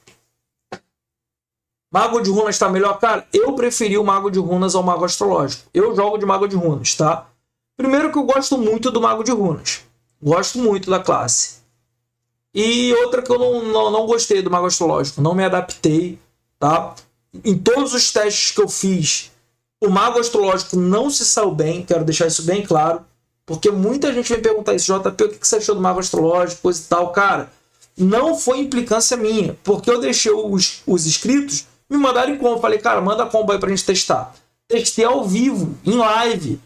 Mago de Runas está melhor? Cara, eu preferi o Mago de Runas ao Mago Astrológico. Eu jogo de Mago de Runas, tá? Primeiro que eu gosto muito do Mago de Runas. Gosto muito da classe. E outra que eu não gostei do Mago Astrológico. Não me adaptei, tá? Em todos os testes que eu fiz, o Mago Astrológico não se saiu bem. Quero deixar isso bem claro. Porque muita gente vem perguntar isso. JP, o que você achou do Mago Astrológico? Coisa e tal. Cara, não foi implicância minha. Porque eu deixei os inscritos me mandaram em combo. Falei, cara, manda combo aí pra gente testar. Testei ao vivo, em live.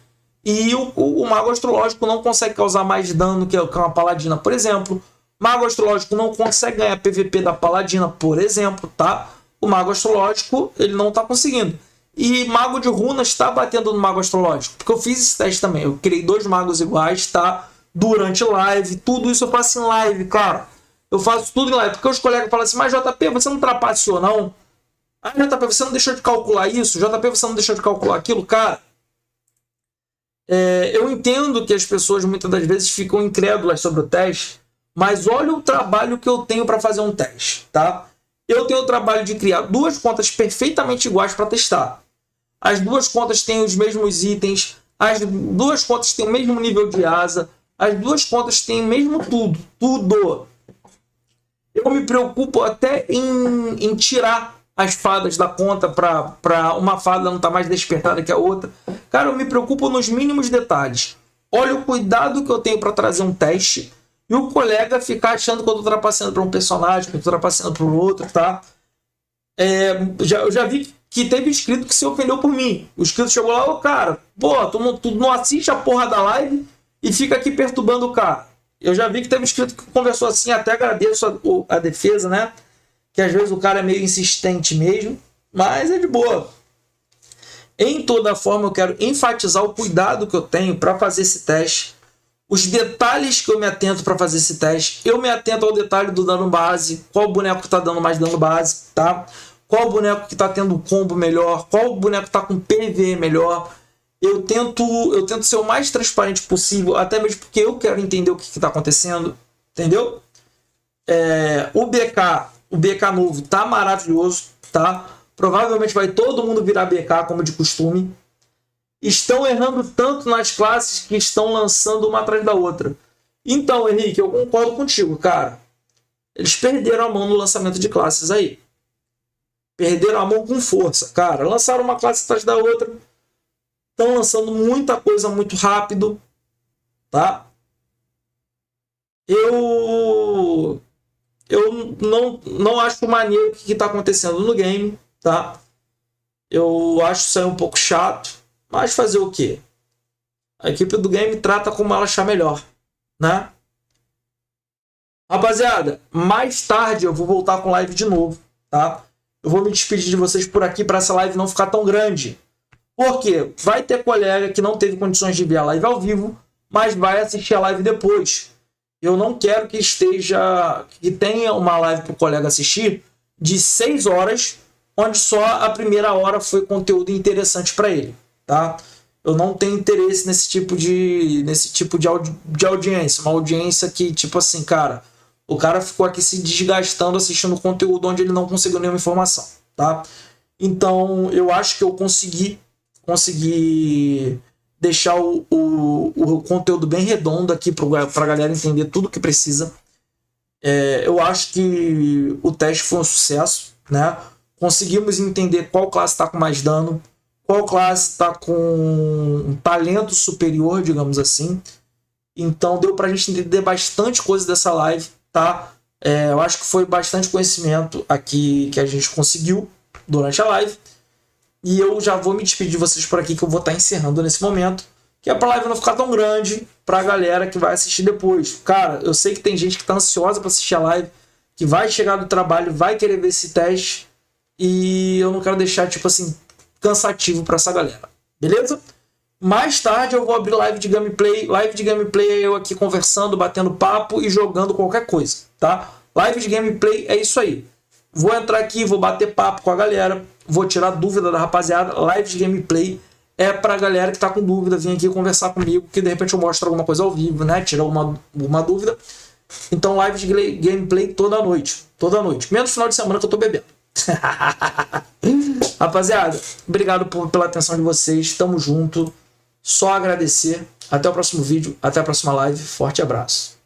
E o Mago Astrológico não consegue causar mais dano que uma Paladina, por exemplo. Mago Astrológico não consegue ganhar PVP da Paladina, por exemplo, tá? O Mago Astrológico, ele não tá conseguindo. E Mago de Runas está batendo no Mago Astrológico. Porque eu fiz esse teste também. Eu criei 2 magos iguais, tá? Durante live. Tudo isso eu faço em live, cara. Eu faço tudo em live. Porque os colegas falam assim, mas JP, você não trapaceou, não? Ah, JP, você não deixou de calcular isso? JP, você não deixou de calcular aquilo? Cara, eu entendo que as pessoas muitas das vezes ficam incrédulas sobre o teste, mas olha o trabalho que eu tenho para fazer um teste, tá? Eu tenho o trabalho de criar 2 contas perfeitamente iguais para testar. As 2 contas têm os mesmos itens, as 2 contas têm o mesmo nível de asa, as 2 contas têm o mesmo tudo. Eu me preocupo até em tirar as fadas da conta para uma fada não estar mais despertada que a outra. Cara, eu me preocupo nos mínimos detalhes. Olha o cuidado que eu tenho para trazer um teste e o colega ficar achando que eu estou trapaceando para um personagem, que eu estou trapaceando para o outro, tá? Eu já vi que teve inscrito que se ofendeu por mim. O inscrito chegou lá, ô cara, pô, tu não assiste a porra da live e fica aqui perturbando o cara. Eu já vi que teve inscrito que conversou assim, até agradeço a defesa, né? Que às vezes o cara é meio insistente mesmo, mas é de boa. Em toda forma, eu quero enfatizar o cuidado que eu tenho para fazer esse teste, os detalhes que eu me atento para fazer esse teste. Eu me atento ao detalhe do dano base, qual boneco está dando mais dano base, tá? Qual boneco que está tendo combo melhor, qual boneco está com PV melhor. Eu tento ser o mais transparente possível, até mesmo porque eu quero entender o que está acontecendo, entendeu? O BK novo tá maravilhoso, tá? Provavelmente vai todo mundo virar BK como de costume. Estão errando tanto nas classes que estão lançando uma atrás da outra. Então, Henrique, eu concordo contigo, cara. Eles perderam a mão no lançamento de classes aí. Perderam a mão com força, cara. Lançaram uma classe atrás da outra. Estão lançando muita coisa muito rápido, tá? Eu não acho maneiro o que está acontecendo no game, tá? Eu acho isso aí um pouco chato, mas fazer o quê? A equipe do game trata como ela achar melhor, né? Rapaziada, mais tarde eu vou voltar com live de novo, tá? Eu vou me despedir de vocês por aqui para essa live não ficar tão grande. Porque vai ter colega que não teve condições de ver a live ao vivo, mas vai assistir a live depois. Eu não quero que tenha uma live para o colega assistir de 6 horas, onde só a primeira hora foi conteúdo interessante para ele, tá? Eu não tenho interesse nesse tipo de audiência, uma audiência que, tipo assim, cara, o cara ficou aqui se desgastando assistindo conteúdo onde ele não conseguiu nenhuma informação, tá? Então, eu acho que eu consegui deixar o conteúdo bem redondo aqui para a galera entender tudo que precisa. Eu acho que o teste foi um sucesso, né? Conseguimos entender qual classe está com mais dano, qual classe está com um talento superior, digamos assim. Então deu para a gente entender bastante coisa dessa live, tá? Eu acho que foi bastante conhecimento aqui que a gente conseguiu durante a live. E eu já vou me despedir de vocês por aqui, que eu vou estar encerrando nesse momento, que é para a live não ficar tão grande para a galera que vai assistir depois. Cara, eu sei que tem gente que está ansiosa para assistir a live, que vai chegar do trabalho, vai querer ver esse teste, e eu não quero deixar, tipo assim, cansativo para essa galera. Beleza? Mais tarde eu vou abrir live de gameplay. Live de gameplay é eu aqui conversando, batendo papo e jogando qualquer coisa, tá? Live de gameplay é isso aí. Vou entrar aqui, vou bater papo com a galera, vou tirar dúvida da rapaziada. Live de gameplay é pra galera que tá com dúvida, vir aqui conversar comigo, que de repente eu mostro alguma coisa ao vivo, né? Tirar uma dúvida. Então, live de gameplay toda noite. Toda noite. Menos final de semana que eu tô bebendo. Rapaziada, obrigado pela atenção de vocês. Tamo junto. Só agradecer. Até o próximo vídeo. Até a próxima live. Forte abraço.